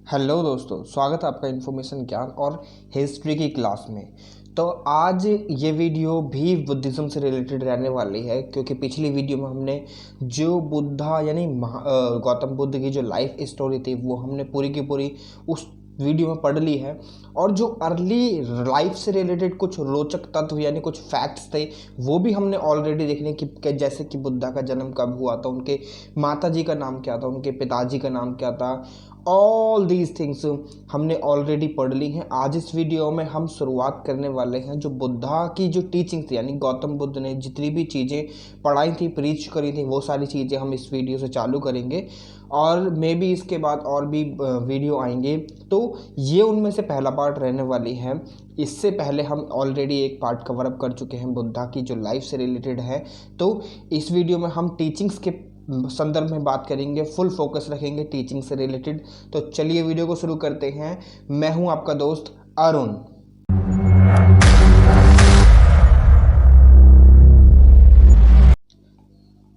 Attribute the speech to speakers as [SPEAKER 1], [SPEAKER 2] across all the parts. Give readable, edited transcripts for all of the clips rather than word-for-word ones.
[SPEAKER 1] Hello दोस्तों, स्वागत है आपका इन्फॉर्मेशन ज्ञान और हिस्ट्री की क्लास में। तो आज ये वीडियो भी बुद्धिज़्म से रिलेटेड रहने वाली है, क्योंकि पिछली वीडियो में हमने जो बुद्धा यानी गौतम बुद्ध की जो लाइफ स्टोरी थी वो हमने पूरी की पूरी उस वीडियो में पढ़ ली है। और जो अर्ली लाइफ से रिलेटेड कुछ रोचक तत्व यानी कुछ फैक्ट्स थे वो भी हमने ऑलरेडी देखने कि जैसे कि बुद्धा का जन्म कब हुआ था, उनके माता जी का नाम क्या था, उनके पिताजी का नाम क्या था, ऑल दीज थिंग्स हमने ऑलरेडी पढ़ ली हैं। आज इस वीडियो में हम शुरुआत करने वाले हैं जो बुद्धा की जो टीचिंग थी, यानी गौतम बुद्ध ने जितनी भी चीज़ें पढ़ाई थी, प्रीच करी थी, वो सारी चीज़ें हम इस वीडियो से चालू करेंगे। और मे भी इसके बाद और भी वीडियो आएंगे, तो ये उनमें से पहला पार्ट रहने वाली है। इससे पहले हम ऑलरेडी एक पार्ट कवर अप कर चुके हैं बुद्धा की जो लाइफ से रिलेटेड है। तो इस वीडियो में हम टीचिंग्स के संदर्भ में बात करेंगे, फुल फोकस रखेंगे टीचिंग से रिलेटेड। तो चलिए वीडियो को शुरू करते हैं। मैं हूं आपका दोस्त अरुण।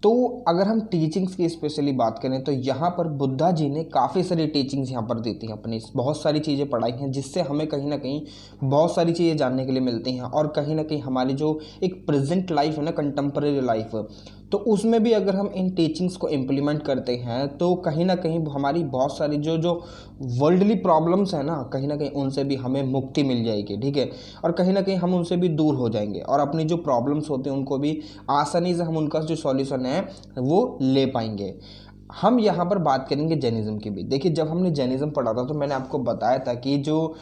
[SPEAKER 1] तो अगर हम टीचिंग्स की स्पेशली बात करें तो यहाँ पर बुद्धा जी ने काफ़ी सारी टीचिंग्स यहाँ पर दी थी, अपनी बहुत सारी चीज़ें पढ़ाई हैं, जिससे हमें कहीं ना कहीं बहुत सारी चीज़ें जानने के लिए मिलती हैं। और कहीं ना कहीं हमारी जो एक प्रेजेंट लाइफ है ना, कंटेम्प्रेरी लाइफ, तो उसमें भी अगर हम इन टीचिंग्स को इम्प्लीमेंट करते हैं तो कहीं ना कहीं हमारी बहुत सारी जो जो वर्ल्डली प्रॉब्लम्स हैं ना, कहीं ना कहीं उनसे भी हमें मुक्ति मिल जाएगी, ठीक है। और कहीं ना कहीं हम उनसे भी दूर हो जाएंगे और अपनी जो प्रॉब्लम्स होते हैं उनको भी आसानी से हम उनका जो सॉल्यूशन है वो ले पाएंगे। हम यहाँ पर बात करेंगे जैनिज्म की भी। देखिए, जब हमने जैनिज्म पढ़ा था तो मैंने आपको बताया था कि जो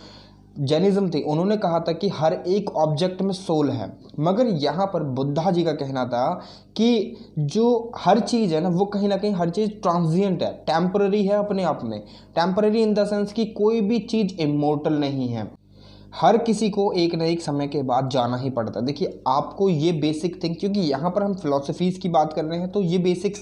[SPEAKER 1] जैनिज्म थी उन्होंने कहा था कि हर एक ऑब्जेक्ट में सोल है, मगर यहाँ पर बुद्धा जी का कहना था कि जो हर चीज़ है ना वो कहीं ना कहीं हर चीज़ ट्रांजिएंट है, टेम्पररी है अपने आप में। टेम्पररी इन द सेंस कि कोई भी चीज़ इमोर्टल नहीं है, हर किसी को एक न एक समय के बाद जाना ही पड़ता है। देखिए, आपको ये बेसिक थिंग, क्योंकि यहाँ पर हम फिलोसफीज़ की बात कर रहे हैं, तो ये बेसिक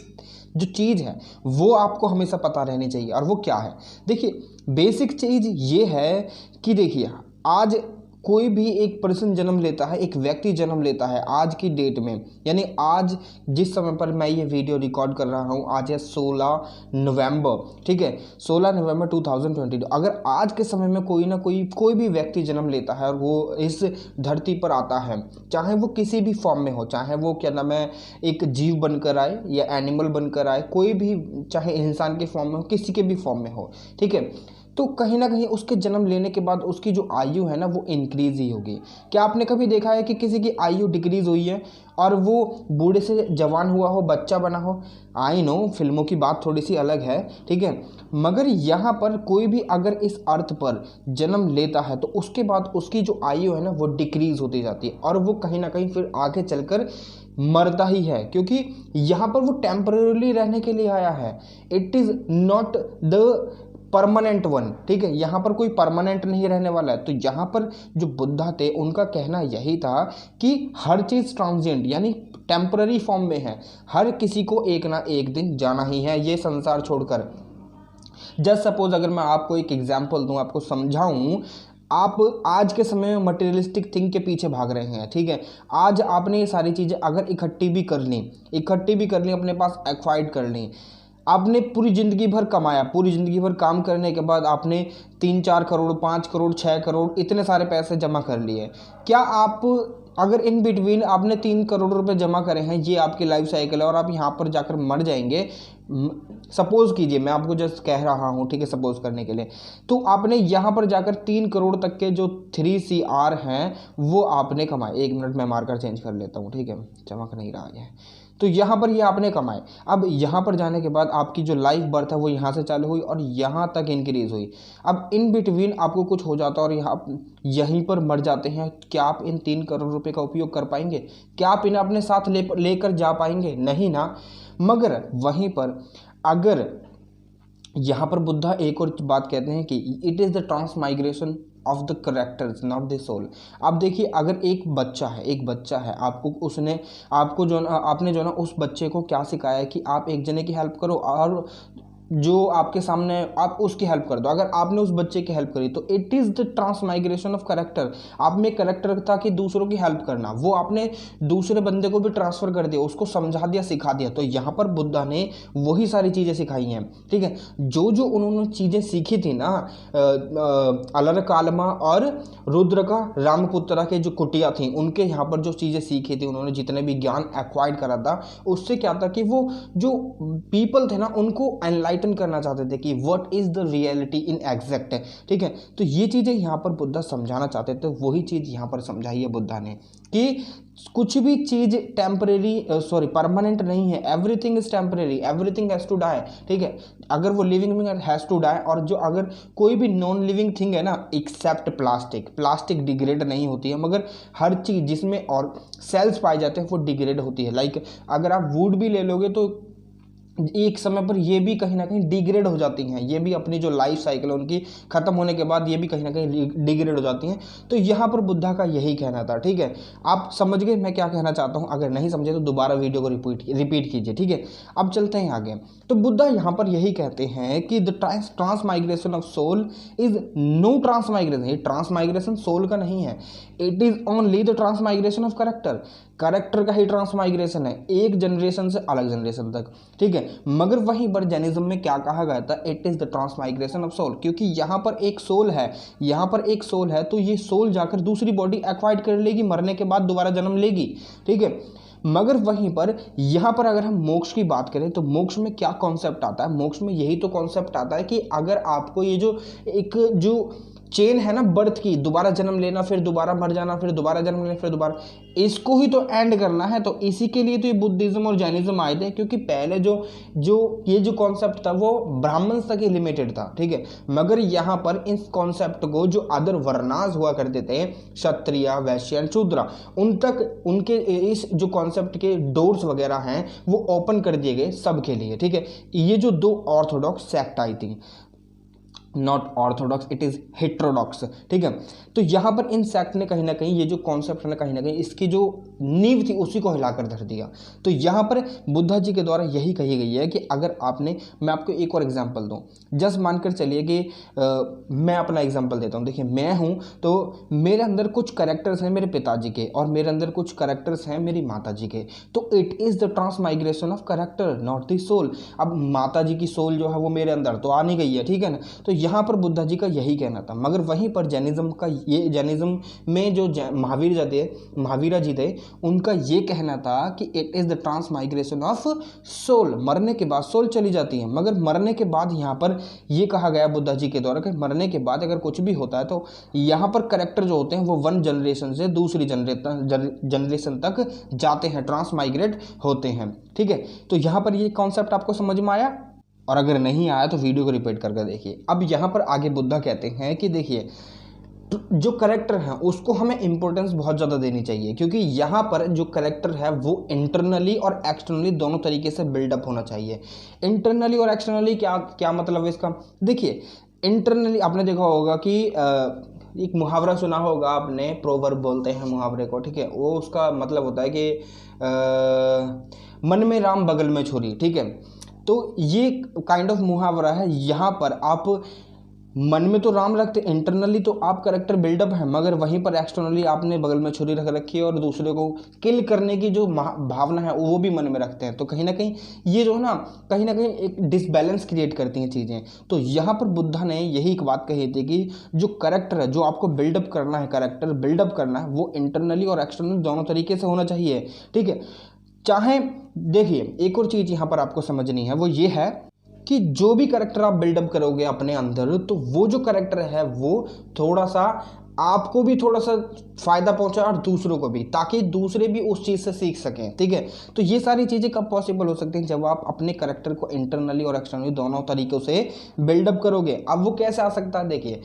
[SPEAKER 1] जो चीज़ है वो आपको हमेशा पता रहनी चाहिए। और वो क्या है? देखिए, बेसिक चीज़ ये है कि देखिए, आज कोई भी एक पर्सन जन्म लेता है, एक व्यक्ति जन्म लेता है आज की डेट में, यानी आज जिस समय पर मैं ये वीडियो रिकॉर्ड कर रहा हूँ, आज है 16 नवंबर, ठीक है, 16 नवंबर 2022। अगर आज के समय में कोई भी व्यक्ति जन्म लेता है और वो इस धरती पर आता है, चाहे वो किसी भी फॉर्म में हो, चाहे वो क्या नाम है एक जीव बनकर आए या एनिमल बनकर आए, कोई भी, चाहे इंसान के फॉर्म में हो, किसी के भी फॉर्म में हो, ठीक है, तो कहीं ना कहीं उसके जन्म लेने के बाद उसकी जो आयु है ना वो इंक्रीज ही होगी। क्या आपने कभी देखा है कि किसी की आयु डिक्रीज हुई है और वो बूढ़े से जवान हुआ हो, बच्चा बना हो? आई नो फिल्मों की बात थोड़ी सी अलग है, ठीक है, मगर यहाँ पर कोई भी अगर इस अर्थ पर जन्म लेता है तो उसके बाद उसकी जो आयु है ना वो डिक्रीज होती जाती है और वो कहीं ना कहीं फिर आगे चलकर मरता ही है, क्योंकि यहाँ पर वो टेम्पररीली रहने के लिए आया है। It is not the permanent one, ठीक है, यहाँ पर कोई परमानेंट नहीं रहने वाला है। तो यहाँ पर जो बुद्धा थे उनका कहना यही था कि हर चीज़ ट्रांजिएंट यानी टेम्पररी फॉर्म में है, हर किसी को एक ना एक दिन जाना ही है ये संसार छोड़कर। जस्ट सपोज अगर मैं आपको एक एग्जाम्पल दूँ, आपको समझाऊँ, आप आज के समय में मटेरियलिस्टिक थिंग के पीछे भाग रहे हैं, ठीक है, आज आपने ये सारी चीज़ें अगर इकट्ठी भी कर ली, अपने पास एक्वायर्ड कर ली, आपने पूरी ज़िंदगी भर कमाया, पूरी ज़िंदगी भर काम करने के बाद आपने 3-4 करोड़, 5 करोड़, 6 करोड़ इतने सारे पैसे जमा कर लिए। क्या आप अगर इन बिटवीन आपने 3 करोड़ रुपए जमा करे हैं, ये आपकी लाइफ साइकिल है और आप यहाँ पर जाकर मर जाएंगे, सपोज कीजिए, मैं आपको जस्ट कह रहा हूँ, ठीक है, सपोज करने के लिए, तो आपने यहाँ पर जाकर 3 करोड़ तक के जो 3 CR हैं वो आपने कमाए। 1 मिनट में मार्कर चेंज कर लेता हूँ, ठीक है, चमक नहीं रहा है। तो यहाँ पर ये आपने कमाए। अब यहाँ पर जाने के बाद आपकी जो लाइफ बर्थ है वो यहाँ से चालू हुई और यहाँ तक इंक्रीज हुई। अब इन बिटवीन आपको कुछ हो जाता और यहीं पर मर जाते हैं, क्या आप इन 3 करोड़ रुपए का उपयोग कर पाएंगे? क्या आप इन्हें अपने साथ लेकर जा पाएंगे? नहीं ना। मगर वहीं पर अगर यहाँ पर बुद्धा एक और बात कहते हैं कि it is the transmigration of the characters not the soul. अब देखिए, अगर एक बच्चा है, आपने जो ना उस बच्चे को क्या सिखाया है कि आप एक जने की हेल्प करो और जो आपके सामने आप उसकी हेल्प कर दो, अगर आपने उस बच्चे की हेल्प करी तो it is the transmigration of character. आप में करेक्टर था कि दूसरों की हेल्प करना, वो आपने दूसरे बंदे को भी ट्रांसफ़र कर दिया, उसको समझा दिया, सिखा दिया। तो यहाँ पर बुद्धा ने वही सारी चीज़ें सिखाई हैं, ठीक है। जो जो उन्होंने चीज़ें सीखी थी ना, अलर कालमा और रुद्र का रामपुत्रा के जो कुटिया थी, उनके यहाँ पर जो चीज़ें सीखी थी उन्होंने, जितने भी ज्ञान एक्वायर्ड करा था, उससे क्या था कि वो जो पीपल थे ना उनको एनलाइटन करना चाहते थे कि what is the reality in exact है, ठीक है। तो ये चीज़ें यहाँ पर बुद्धा समझाना चाहते थे, वही चीज़ यहाँ पर समझाई है बुद्धा ने कि कुछ भी चीज़ परमानेंट नहीं है, everything is temporary, everything has to die, ठीक है। अगर वो living thing has to die, और जो अगर कोई भी नॉन लिविंग थिंग है ना, एक्सेप्ट प्लास्टिक डिग्रेड नहीं होती है, मगर हर चीज़ जिसमें और सेल्स पाए जाते हैं वो डिग्रेड होती है। लाइक अगर आप वुड भी ले लोगे तो एक समय पर ये भी कहीं ना कहीं डिग्रेड हो जाती हैं, ये भी अपनी जो लाइफ साइकिल है उनकी ख़त्म होने के बाद ये भी कहीं ना कहीं डिग्रेड हो जाती हैं। तो यहाँ पर बुद्धा का यही कहना था, ठीक है। आप समझ गए मैं क्या कहना चाहता हूँ? अगर नहीं समझे तो दोबारा वीडियो को रिपीट कीजिए, ठीक है। अब चलते हैं आगे। तो बुद्धा यहाँ पर यही कहते हैं कि the transmigration of soul is no transmigration, ये ट्रांसमाइग्रेशन सोल का नहीं है, it is only the transmigration of character का ही ट्रांसमाइग्रेशन है, एक जनरेशन से अलग जनरेशन तक, ठीक है। मगर वहीं पर जैनिज्म में क्या कहा गया था? It is the transmigration of soul, क्योंकि यहाँ पर एक सोल है, यहाँ पर एक सोल है, तो ये सोल जाकर दूसरी बॉडी एक्वायर्ड कर लेगी, मरने के बाद दोबारा जन्म लेगी, ठीक है। मगर वहीं पर यहाँ पर अगर हम मोक्ष की बात करें तो मोक्ष में क्या कॉन्सेप्ट आता है? मोक्ष में यही तो कॉन्सेप्ट आता है कि अगर आपको ये जो एक जो चेन है ना बर्थ की, दोबारा जन्म लेना, फिर दोबारा मर जाना, फिर दोबारा जन्म लेना, फिर दोबारा, इसको ही तो एंड करना है। तो इसी के लिए तो ये बुद्धिज्म और जैनिज्म आए थे, क्योंकि पहले ये जो कॉन्सेप्ट था वो ब्राह्मण तक ही लिमिटेड था, ठीक है। मगर यहाँ पर इस कॉन्सेप्ट को जो अदर वर्णास हुआ करते थे, क्षत्रिय, वैश्य, शूद्र, उन तक उनके इस जो कॉन्सेप्ट के डोर्स वगैरह हैं वो ओपन कर दिए गए सबके लिए, ठीक है। ये जो दो ऑर्थोडॉक्स सेक्ट आई थी, not Orthodox, it is heterodox, ठीक है। तो यहाँ पर इन सेक्ट ने कहीं ना कहीं ये जो कॉन्सेप्ट है ना, कहीं ना कहीं इसकी जो नींव थी उसी को हिलाकर धर दिया। तो यहाँ पर बुद्धा जी के द्वारा यही कही गई है कि अगर आपने, मैं आपको एक और एग्जांपल दूँ, जस्ट मानकर चलिए कि मैं अपना एग्जांपल देता हूँ। देखिए मैं हूँ, तो मेरे अंदर कुछ करेक्टर्स हैं मेरे पिताजी के, और मेरे अंदर कुछ करेक्टर्स हैं मेरी माता जी के। तो it is the transmigration of character, not the soul. अब माता जी की सोल जो है वो मेरे अंदर तो आ नहीं गई है, ठीक है ना। तो यहाँ पर बुद्धा जी का यही कहना था। मगर वहीं पर जैनिज्म में जो महावीर जी थे, उनका ये कहना था कि it is the transmigration of soul, मरने के बाद सोल चली जाती है। मगर मरने के बाद यहाँ पर ये कहा गया बुद्धा जी के द्वारा कि मरने के बाद अगर कुछ भी होता है तो यहाँ पर करेक्टर जो होते हैं वो वन जनरेशन से दूसरी जनरेशन तक जाते हैं, ट्रांसमाइग्रेट होते हैं, ठीक है। तो यहाँ पर ये कॉन्सेप्ट आपको समझ में आया? और अगर नहीं आया तो वीडियो को रिपीट करके देखिए। अब यहाँ पर आगे बुद्धा कहते हैं कि देखिए जो करेक्टर है उसको हमें इंपॉर्टेंस बहुत ज़्यादा देनी चाहिए, क्योंकि यहाँ पर जो करेक्टर है वो इंटरनली और एक्सटर्नली दोनों तरीके से बिल्डअप होना चाहिए। इंटरनली और एक्सटर्नली क्या मतलब है इसका? देखिए इंटरनली आपने देखा होगा कि एक मुहावरा सुना होगा आपने, प्रोवर्ब बोलते हैं मुहावरे को, ठीक है। वो उसका मतलब होता है कि मन में राम बगल में छुरी, ठीक है। तो ये काइंड ऑफ मुहावरा है। यहाँ पर आप मन में तो राम रखते, इंटरनली तो आप करेक्टर बिल्डअप है, मगर वहीं पर एक्सटर्नली आपने बगल में छुरी रख रखी है और दूसरे को किल करने की जो भावना है वो भी मन में रखते हैं। तो कहीं ना कहीं ये जो है ना, कहीं ना कहीं एक डिसबैलेंस क्रिएट करती हैं चीज़ें। तो यहाँ पर बुद्धा ने यही एक बात कही थी कि जो करेक्टर है, जो आपको बिल्डअप करना है, करेक्टर बिल्डअप करना है, वो इंटरनली और एक्सटर्नली दोनों तरीके से होना चाहिए, ठीक है। चाहे देखिए एक और चीज़ यहाँ पर आपको समझनी है, वो ये है कि जो भी करेक्टर आप बिल्डअप करोगे अपने अंदर, तो वो जो करेक्टर है वो थोड़ा सा आपको भी थोड़ा सा फ़ायदा पहुंचाए और दूसरों को भी, ताकि दूसरे भी उस चीज़ से सीख सकें, ठीक है। तो ये सारी चीज़ें कब पॉसिबल हो सकती हैं? जब आप अपने करेक्टर को इंटरनली और एक्सटर्नली दोनों तरीक़ों से बिल्डअप करोगे। अब वो कैसे आ सकता है? देखिए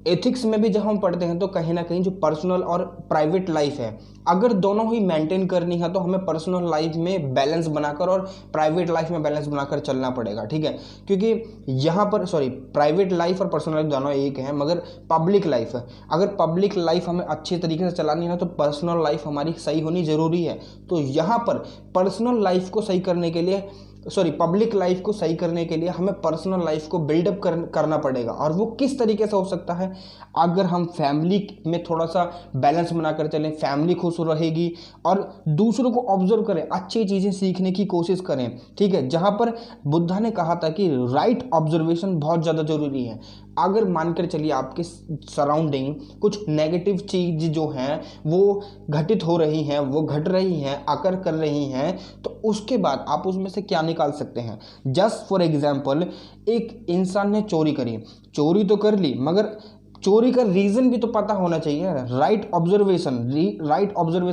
[SPEAKER 1] एथिक्स में भी जब हम पढ़ते हैं तो कहीं ना कहीं जो पर्सनल और प्राइवेट लाइफ है, अगर दोनों ही मेंटेन करनी है तो हमें पर्सनल लाइफ में बैलेंस बनाकर और प्राइवेट लाइफ में बैलेंस बनाकर चलना पड़ेगा, ठीक है। क्योंकि यहाँ पर प्राइवेट लाइफ और पर्सनल लाइफ दोनों एक हैं, मगर पब्लिक लाइफ है, अगर पब्लिक लाइफ हमें अच्छे तरीके से चलानी है तो पर्सनल लाइफ हमारी सही होनी ज़रूरी है। तो यहाँ पर पर्सनल लाइफ को सही करने के लिए पब्लिक लाइफ को सही करने के लिए हमें पर्सनल लाइफ को बिल्डअप करना पड़ेगा। और वो किस तरीके से हो सकता है, अगर हम फैमिली में थोड़ा सा बैलेंस बनाकर चलें, फैमिली खुश रहेगी और दूसरों को ऑब्जर्व करें, अच्छी चीज़ें सीखने की कोशिश करें, ठीक है। जहाँ पर बुद्धा ने कहा था कि राइट ऑब्जर्वेशन बहुत ज़्यादा ज़रूरी है। अगर मानकर चलिए आपके सराउंडिंग कुछ नेगेटिव चीज़ जो हैं वो घटित हो रही हैं, वो घट रही हैं, आकर कर रही हैं, तो उसके बाद आप उसमें से क्या निकाल सकते हैं। जस्ट फॉर एग्जांपल, एक इंसान ने चोरी करी, चोरी तो कर ली, मगर चोरी का रीज़न भी तो पता होना चाहिए। राइट ऑब्जर्वेशन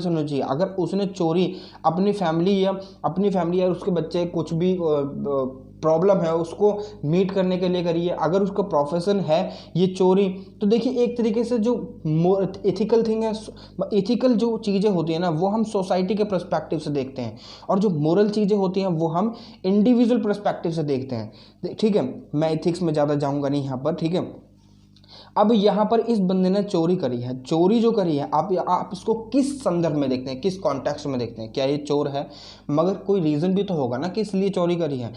[SPEAKER 1] होना चाहिए। अगर उसने चोरी अपनी फैमिली या उसके बच्चे कुछ भी प्रॉब्लम है उसको मीट करने के लिए करिए, अगर उसका प्रोफेशन है ये चोरी, तो देखिए एक तरीके से जो एथिकल थिंग है, एथिकल जो चीज़ें होती हैं ना वो हम सोसाइटी के पर्सपेक्टिव से देखते हैं, और जो मोरल चीज़ें होती हैं वो हम इंडिविजुअल पर्सपेक्टिव से देखते हैं, ठीक है। मैं एथिक्स में ज़्यादा जाऊँगा नहीं यहाँ पर, ठीक है। अब यहाँ पर इस बंदे ने चोरी करी है, चोरी जो करी है आप इसको किस संदर्भ में देखते हैं, किस कॉन्टेक्स्ट में देखते हैं। क्या ये चोर है, मगर कोई रीज़न भी तो होगा ना कि इसलिए चोरी करी है।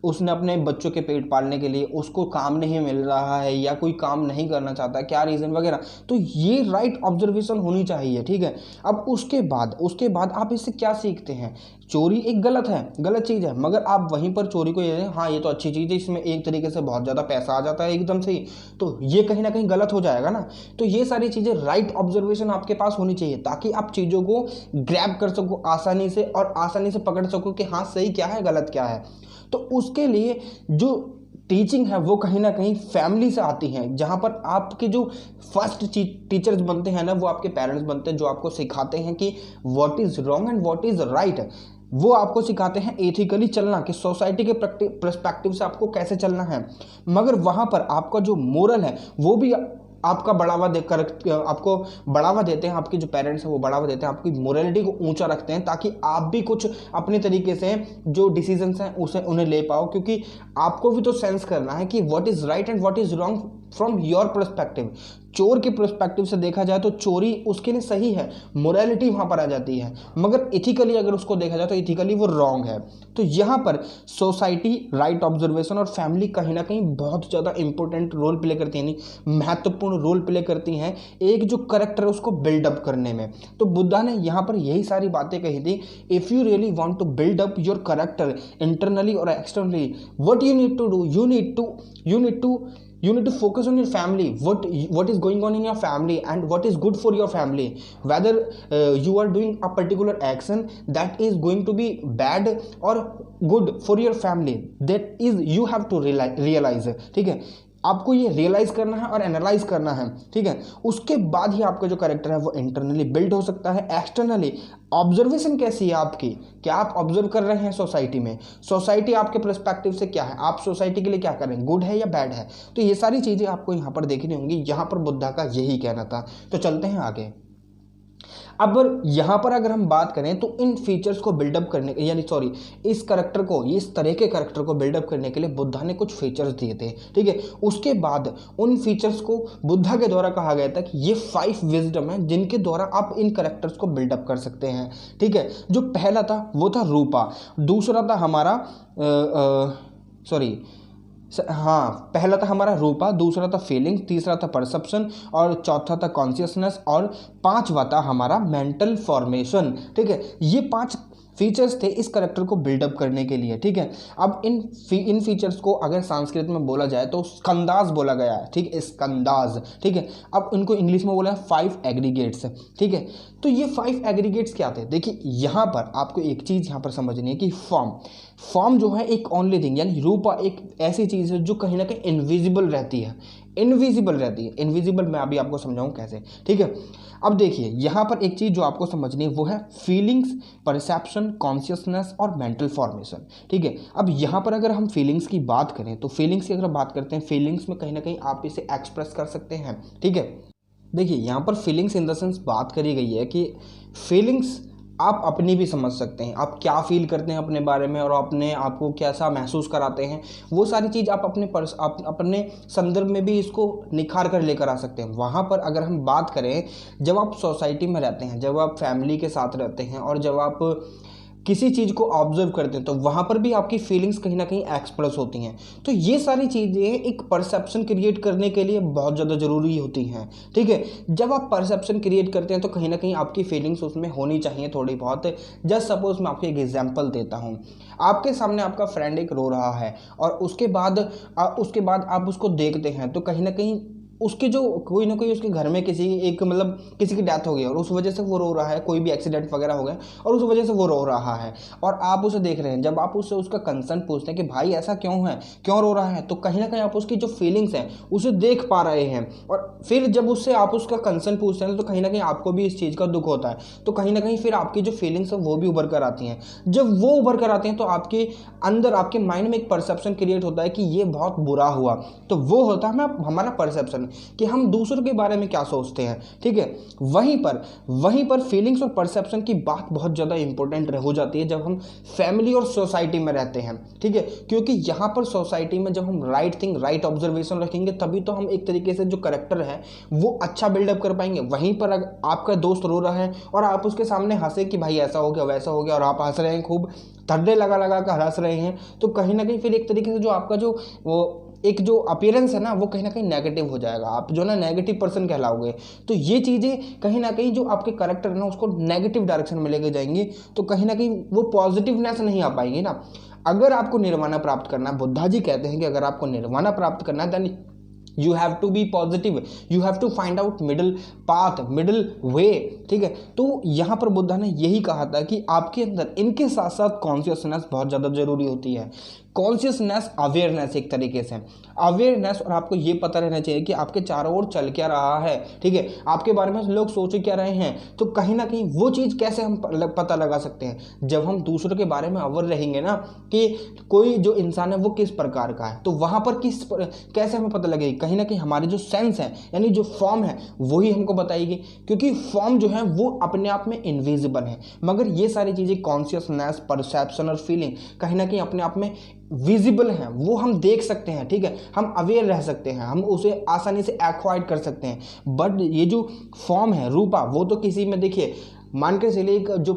[SPEAKER 1] उसने अपने बच्चों के पेट पालने के लिए, उसको काम नहीं मिल रहा है या कोई काम नहीं करना चाहता, क्या रीज़न वगैरह, तो ये राइट ऑब्जर्वेशन होनी चाहिए, ठीक है। अब उसके बाद आप इससे क्या सीखते हैं। चोरी एक गलत चीज़ है, मगर आप वहीं पर चोरी को ये हाँ ये तो अच्छी चीज़ है, इसमें एक तरीके से बहुत ज़्यादा पैसा आ जाता है एकदम से ही, तो ये कहीं ना कहीं गलत हो जाएगा ना। तो ये सारी चीज़ें राइट ऑब्जर्वेशन आपके पास होनी चाहिए, ताकि आप चीज़ों को ग्रैब कर सको आसानी से, और आसानी से पकड़ सको कि हाँ सही क्या है, गलत क्या है। तो उसके लिए जो टीचिंग है वो कहीं ना कहीं फैमिली से आती है, जहाँ पर आपके जो फर्स्ट टीचर्स बनते हैं ना वो आपके पेरेंट्स बनते हैं, जो आपको सिखाते हैं कि what is wrong and what is right. वो आपको सिखाते हैं एथिकली चलना, कि सोसाइटी के पर्सपेक्टिव से आपको कैसे चलना है। मगर वहाँ पर आपका जो मोरल है वो भी आपका बढ़ावा देकर आपको बढ़ावा देते हैं, आपके जो पेरेंट्स हैं वो बढ़ावा देते हैं, आपकी मोरालिटी को ऊंचा रखते हैं, ताकि आप भी कुछ अपने तरीके से जो डिसीजंस हैं उसे उन्हें ले पाओ, क्योंकि आपको भी तो सेंस करना है कि what is right and what is wrong from your perspective. चोर के पर्सपेक्टिव से देखा जाए तो चोरी उसके लिए सही है, मोरालिटी वहाँ पर आ जाती है, मगर इथिकली अगर उसको देखा जाए तो इथिकली वो रॉन्ग है। तो यहाँ पर सोसाइटी, राइट ऑब्जर्वेशन और फैमिली कहीं ना कहीं बहुत ज़्यादा इंपॉर्टेंट रोल प्ले करती हैं, महत्वपूर्ण रोल प्ले करती हैं एक जो करेक्टर है उसको बिल्डअप करने में। तो बुद्धा ने यहाँ पर यही सारी बातें कही थी। If you really want to build up your character internally और externally, what you need to do, you need to focus on your family, what is going on in your family and what is good for your family, whether you are doing a particular action that is going to be bad or good for your family, that is you have to realize, ठीक है। आपको ये realise करना है और analyse करना है, ठीक है। उसके बाद ही आपका जो कैरेक्टर है वो इंटरनली बिल्ड हो सकता है। एक्सटर्नली ऑब्जर्वेशन कैसी है आपकी, क्या आप ऑब्जर्व कर रहे हैं सोसाइटी में, सोसाइटी आपके पर्सपेक्टिव से क्या है, आप सोसाइटी के लिए क्या कर रहे हैं, गुड है या बैड है। तो ये सारी चीज़ें आपको यहाँ पर देखनी होंगी। यहाँ पर बुद्धा का यही कहना था। तो चलते हैं आगे। अब यहाँ पर अगर हम बात करें तो इन फीचर्स को बिल्डअप करने इस करेक्टर को, इस तरह के करेक्टर को बिल्डअप करने के लिए बुद्धा ने कुछ फीचर्स दिए थे, ठीक है। उसके बाद उन फीचर्स को बुद्धा के द्वारा कहा गया था कि ये 5 विजडम है जिनके द्वारा आप इन करेक्टर्स को बिल्डअप कर सकते हैं, ठीक है। जो पहला था वो था रूपा, दूसरा था हमारा पहला था हमारा रूपा, दूसरा था फीलिंग्स, तीसरा था परसेप्शन और चौथा था कॉन्शियसनेस और पांचवा था हमारा मेंटल फॉर्मेशन, ठीक है। ये 5 फीचर्स थे इस करेक्टर को बिल्डअप करने के लिए, ठीक है। अब इन फीचर्स को अगर संस्कृत में बोला जाए तो स्कंदाज बोला गया है, ठीक है, स्कंदाज, ठीक है। अब इनको इंग्लिश में बोला है 5 एग्रीगेट्स, ठीक है। तो ये 5 एग्रीगेट्स क्या थे, देखिए यहाँ पर आपको एक चीज़ यहाँ पर समझनी है कि फॉर्म जो है एक ओनली थिंग, यानी रूपा एक ऐसी चीज़ है जो कहीं ना कहीं इनविजिबल रहती है। इनविजिबल मैं अभी आपको समझाऊँ कैसे, ठीक है। अब देखिए यहाँ पर एक चीज़ जो आपको समझनी है वो है फीलिंग्स, परसेप्शन, कॉन्शियसनेस और मेंटल फॉर्मेशन, ठीक है। अब यहाँ पर अगर हम फीलिंग्स की बात करें तो फीलिंग्स की अगर बात करते हैं, फीलिंग्स में कहीं ना कहीं आप इसे एक्सप्रेस कर सकते हैं, ठीक है। देखिए यहाँ पर फीलिंग्स इन द सेंस बात करी गई है कि फीलिंग्स आप अपनी भी समझ सकते हैं, आप क्या फील करते हैं अपने बारे में और अपने आप को कैसा महसूस कराते हैं, वो सारी चीज़ आप अपने संदर्भ में भी इसको निखार कर लेकर आ सकते हैं। वहाँ पर अगर हम बात करें, जब आप सोसाइटी में रहते हैं, जब आप फैमिली के साथ रहते हैं और जब आप किसी चीज़ को ऑब्जर्व करते हैं तो वहाँ पर भी आपकी फीलिंग्स कहीं ना कहीं एक्सप्रेस होती हैं। तो ये सारी चीज़ें एक परसेप्शन क्रिएट करने के लिए बहुत ज़्यादा ज़रूरी होती हैं, ठीक है। जब आप परसेप्शन क्रिएट करते हैं तो कहीं ना कहीं आपकी फीलिंग्स उसमें होनी चाहिए थोड़ी बहुत। जस्ट सपोज मैं आपको एक एग्जांपल देता हूँ। आपके सामने आपका फ्रेंड एक रो रहा है और उसके बाद आप उसको देखते हैं तो कहीं ना कहीं उसके जो कोई ना कोई उसके घर में किसी की डेथ हो गई और उस वजह से वो रो रहा है, कोई भी एक्सीडेंट वगैरह हो गया और उस वजह से वो रो रहा है और आप उसे देख रहे हैं। जब आप उससे उसका कंसर्न पूछते हैं कि भाई ऐसा क्यों है, क्यों रो रहा है, तो कहीं ना कहीं आप उसकी जो फीलिंग्स हैं उसे देख पा रहे हैं। और फिर जब उससे आप उसका कंसर्न पूछते हैं तो कहीं ना कहीं आपको भी इस चीज़ का दुख होता है। तो कहीं ना कहीं फिर आपकी जो फीलिंग्स है वो भी उभर कर आती हैं। जब वो उभर कर आती हैं तो आपके अंदर, आपके माइंड में एक परसेप्शन क्रिएट होता है कि ये बहुत बुरा हुआ। तो वो होता है हमारा परसेप्शन, कि हम दूसरों के बारे में क्या सोचते हैं, ठीक है। वहीं पर फीलिंग्स और परसेप्शन की बात बहुत ज़्यादा इंपॉर्टेंट हो जाती है जब हम फैमिली और सोसाइटी में रहते हैं, ठीक है। क्योंकि यहाँ पर सोसाइटी में जब हम राइट थिंग, राइट ऑब्जर्वेशन रखेंगे तभी तो हम एक तरीके से जो करेक्टर है वो अच्छा बिल्डअप कर पाएंगे। वहीं पर अगर आपका दोस्त रो रहा है और आप उसके सामने हंसे कि भाई ऐसा हो गया वैसा हो गया और आप हंस रहे हैं, खूब थड्डे लगा कर हंस रहे हैं, तो कहीं ना कहीं फिर एक तरीके से जो आपका जो वो एक जो अपीयरेंस है ना वो कहीं ना कहीं नेगेटिव हो जाएगा, आप जो ना नेगेटिव पर्सन कहलाओगे। तो ये चीज़ें कहीं ना कहीं जो आपके करैक्टर है ना उसको नेगेटिव डायरेक्शन में लेके जाएंगी, तो कहीं ना कहीं वो पॉजिटिवनेस नहीं आ पाएगी ना। अगर आपको निर्वाणा प्राप्त करना है, बुद्धा जी कहते हैं कि अगर आपको निर्वाणा प्राप्त करना है then you have to be positive, you have to find out middle path, middle way, ठीक है। तो यहाँ पर बुद्धा ने यही कहा था कि आपके अंदर इनके साथ साथ कॉन्शियसनेस बहुत ज़्यादा जरूरी होती है। कॉन्शियसनेस, अवेयरनेस, एक तरीके से अवेयरनेस, और आपको ये पता रहना चाहिए कि आपके चारों ओर चल क्या रहा है, ठीक है। आपके बारे में लोग सोच क्या रहे हैं, तो कहीं ना कहीं वो चीज़ कैसे हम पता लगा सकते हैं, जब हम दूसरों के बारे में अवेयर रहेंगे ना कि कोई जो इंसान है वो किस प्रकार का है, तो वहाँ पर कैसे हमें पता लगेगी, कहीं ना कहीं हमारी जो सेंस है यानी जो फॉर्म है वही हमको बताएगी। क्योंकि फॉर्म जो है वो अपने आप में इनविजिबल है, मगर ये सारी चीज़ें कॉन्शियसनेस, परसेप्शन और फीलिंग कहीं ना कहीं अपने आप में विजिबल हैं, वो हम देख सकते हैं, ठीक है। हम अवेयर रह सकते हैं, हम उसे आसानी से एक्वाइर कर सकते हैं। बट ये जो फॉर्म है, रूपा, वो तो किसी में, देखिए मान के चलिए एक जो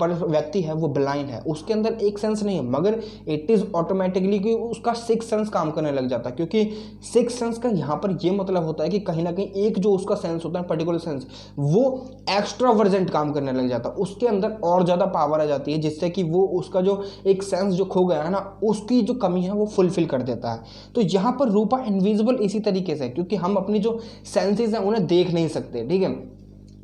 [SPEAKER 1] व्यक्ति है वो ब्लाइंड है, उसके अंदर एक सेंस नहीं है, मगर इट इज़ ऑटोमेटिकली कि उसका सिक्स सेंस काम करने लग जाता है। क्योंकि सिक्स सेंस का यहाँ पर ये मतलब होता है कि कहीं ना कहीं एक जो उसका सेंस होता है, पर्टिकुलर सेंस, वो एक्स्ट्रावर्जेंट काम करने लग जाता है, उसके अंदर और ज़्यादा पावर आ जाती है, जिससे कि वो उसका जो एक सेंस जो खो गया है ना, उसकी जो कमी है वो फुलफिल कर देता है। तो यहाँ पर रूपा इनविजिबल इसी तरीके से, क्योंकि हम अपनी जो सेंसेस हैं उन्हें देख नहीं सकते, ठीक है।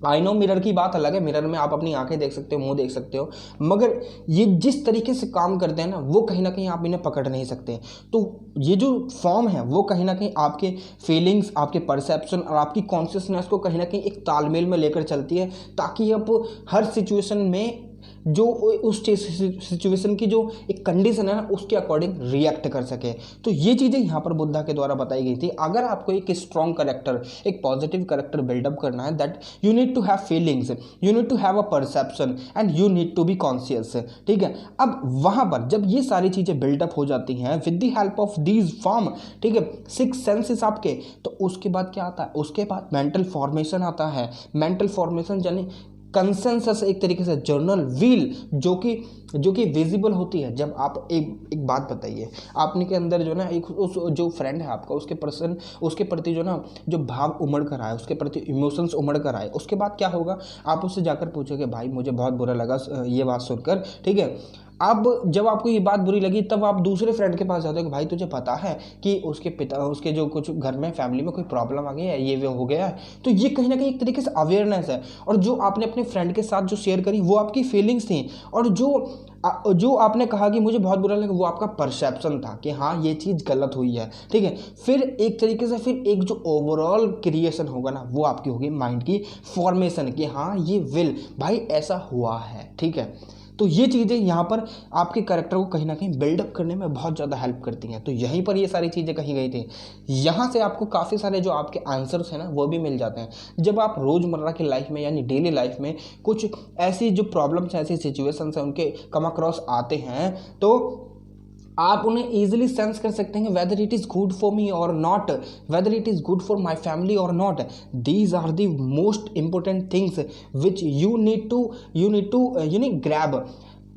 [SPEAKER 1] आई नो मिरर की बात अलग है, मिरर में आप अपनी आंखें देख सकते हो, मुंह देख सकते हो, मगर ये जिस तरीके से काम करते हैं ना वो कहीं ना कहीं आप इन्हें पकड़ नहीं सकते। तो ये जो फॉर्म है वो कहीं ना कहीं आपके फीलिंग्स, आपके परसेप्शन और आपकी कॉन्शियसनेस को कहीं ना कहीं एक तालमेल में लेकर चलती है, ताकि आप हर सिचुएशन में जो उस सिचुएशन की जो एक कंडीशन है ना उसके अकॉर्डिंग रिएक्ट कर सके। तो ये चीज़ें यहाँ पर बुद्धा के द्वारा बताई गई थी। अगर आपको एक स्ट्रॉन्ग करेक्टर, एक पॉजिटिव करेक्टर बिल्डअप करना है, that you need to have feelings, you need to have a perception and you need to be conscious, ठीक है। अब वहाँ पर जब ये सारी चीज़ें बिल्डअप हो जाती हैं with the help of these form, ठीक है, सिक्स सेंसेस आपके, तो उसके बाद क्या आता है, उसके बाद मेंटल फॉर्मेशन आता है। मेंटल फॉर्मेशन यानी कंसेंसस, एक तरीके से जर्नल व्हील जो कि विजिबल होती है। जब आप एक बात बताइए, आपने के अंदर जो ना एक उस जो फ्रेंड है आपका, उसके प्रति जो ना जो भाव उमड़ कर आए, उसके प्रति इमोशंस उमड़ कर आए, उसके बाद क्या होगा, आप उससे जाकर पूछोगे भाई मुझे बहुत बुरा लगा ये बात सुनकर, ठीक है। अब जब आपको ये बात बुरी लगी तब आप दूसरे फ्रेंड के पास जाते हो कि भाई तुझे पता है कि उसके जो कुछ घर में फैमिली में कोई प्रॉब्लम आ गई है, ये हो गया है। तो ये कहीं ना कहीं एक तरीके से अवेयरनेस है, और जो आपने अपने फ्रेंड के साथ जो शेयर करी वो आपकी फीलिंग्स थी, और जो आपने कहा कि मुझे बहुत बुरा लगा वो आपका परसेप्शन था कि हाँ ये चीज़ गलत हुई है, ठीक है। फिर एक तरीके से फिर एक जो ओवरऑल क्रिएशन होगा ना वो आपकी होगी माइंड की फॉर्मेशन कि हाँ ये विल भाई ऐसा हुआ है, ठीक है। तो ये चीज़ें यहाँ पर आपके कैरेक्टर को कहीं ना कहीं बिल्डअप करने में बहुत ज़्यादा हेल्प करती हैं। तो यहीं पर ये सारी चीज़ें कही गई थी। यहाँ से आपको काफ़ी सारे जो आपके आंसर्स हैं ना वो भी मिल जाते हैं। जब आप रोज़मर्रा की लाइफ में यानी डेली लाइफ में कुछ ऐसी जो प्रॉब्लम्स, ऐसी सिचुएशंस हैं उनके कम अक्रॉस आते हैं, तो आप उन्हें ईजिली सेंस कर सकते हैं whether it is good for me और not, whether it is good for my family और not. These are the most important things which you need to grab.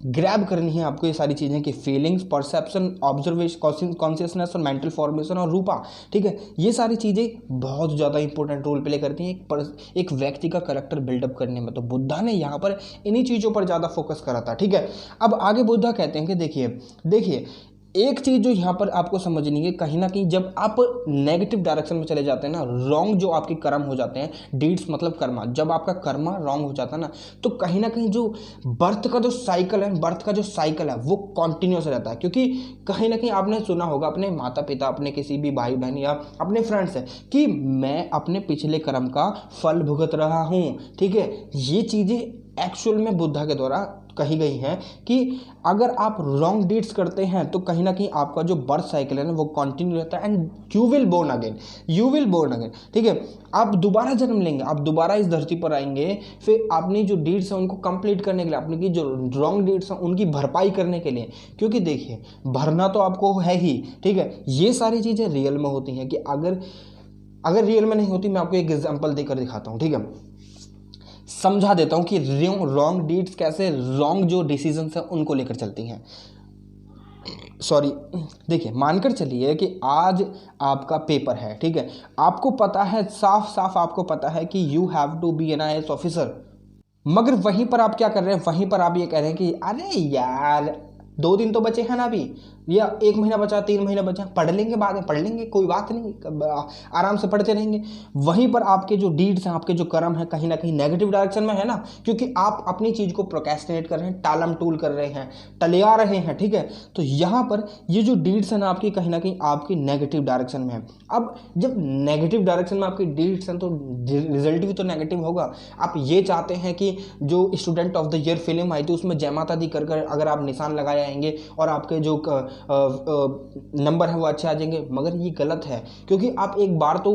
[SPEAKER 1] Grab करनी है आपको ये सारी चीज़ें कि फीलिंग्स, परसेप्शन, ऑब्जर्वेशन, कॉन्शियसनेस और मेंटल फॉर्मेशन और रूपा, ठीक है, ये सारी चीज़ें बहुत ज़्यादा इंपॉर्टेंट रोल प्ले करती हैं एक व्यक्ति का करेक्टर बिल्डअप करने में। तो बुद्धा ने यहाँ पर इन्हीं चीज़ों पर ज़्यादा फोकस करा था, ठीक है। अब आगे बुद्धा कहते हैं कि देखिए एक चीज़ जो यहाँ पर आपको समझनी है, कहीं ना कहीं जब आप नेगेटिव डायरेक्शन में चले जाते हैं ना, रॉन्ग जो आपके कर्म हो जाते हैं, डीड्स मतलब कर्मा, जब आपका कर्मा रॉन्ग हो जाता है ना, तो कहीं ना कहीं जो बर्थ का जो साइकिल है वो कॉन्टिन्यूस रहता है। क्योंकि कहीं ना कहीं आपने सुना होगा अपने माता पिता, अपने किसी भी भाई बहन या अपने फ्रेंड से कि मैं अपने पिछले कर्म का फल भुगत रहा हूँ, ठीक है। ये चीज़ें एक्चुअल में बुद्धा के द्वारा कही गई हैं कि अगर आप रॉन्ग डीड्स करते हैं तो कहीं ना कहीं आपका जो बर्थ साइकिल है ना वो कंटिन्यू रहता है and you will born again, ठीक है। आप दोबारा जन्म लेंगे, आप दोबारा इस धरती पर आएंगे, फिर अपनी जो डीड्स हैं उनको कंप्लीट करने के लिए, अपनी की जो रॉन्ग डीड्स हैं उनकी भरपाई करने के लिए। क्योंकि देखिए भरना तो आपको है ही, ठीक है। ये सारी चीज़ें रियल में होती हैं कि अगर रियल में नहीं होती, मैं आपको एक एग्जाम्पल देकर दिखाता हूँ, ठीक है, समझा देता हूं कि रॉन्ग डीड्स कैसे रॉन्ग जो डिसीजंस हैं उनको लेकर चलती हैं। सॉरी, देखिए मानकर चलिए कि आज आपका पेपर है, ठीक है, आपको पता है, साफ साफ आपको पता है कि you have to be an IAS officer, मगर वहीं पर आप क्या कर रहे हैं, वहीं पर आप ये कह रहे हैं कि अरे यार 2 दिन तो बचे हैं ना अभी, या 1 महीना बचा, 3 महीना बचा, पढ़ लेंगे, बाद में पढ़ लेंगे, कोई बात नहीं, आराम से पढ़ते रहेंगे। वहीं पर आपके जो डीड्स हैं, आपके जो कर्म है, कहीं ना कहीं नेगेटिव डायरेक्शन में है ना, क्योंकि आप अपनी चीज़ को प्रोक्रेस्टिनेट कर रहे हैं, टालम टूल कर रहे हैं, टलिया रहे हैं, ठीक है। तो यहाँ पर ये जो डीड्स हैं ना आपकी, कहीं ना कहीं आपकी नेगेटिव डायरेक्शन में है। अब जब नेगेटिव डायरेक्शन में आपकी डीड्स हैं तो रिजल्ट भी तो नेगेटिव होगा। आप ये चाहते हैं कि जो student of the year film आई थी उसमें जय माता दी कर अगर आप निशान लगाए आएंगे और आपके जो नंबर है वो अच्छे आ जाएंगे, मगर ये गलत है। क्योंकि आप एक बार तो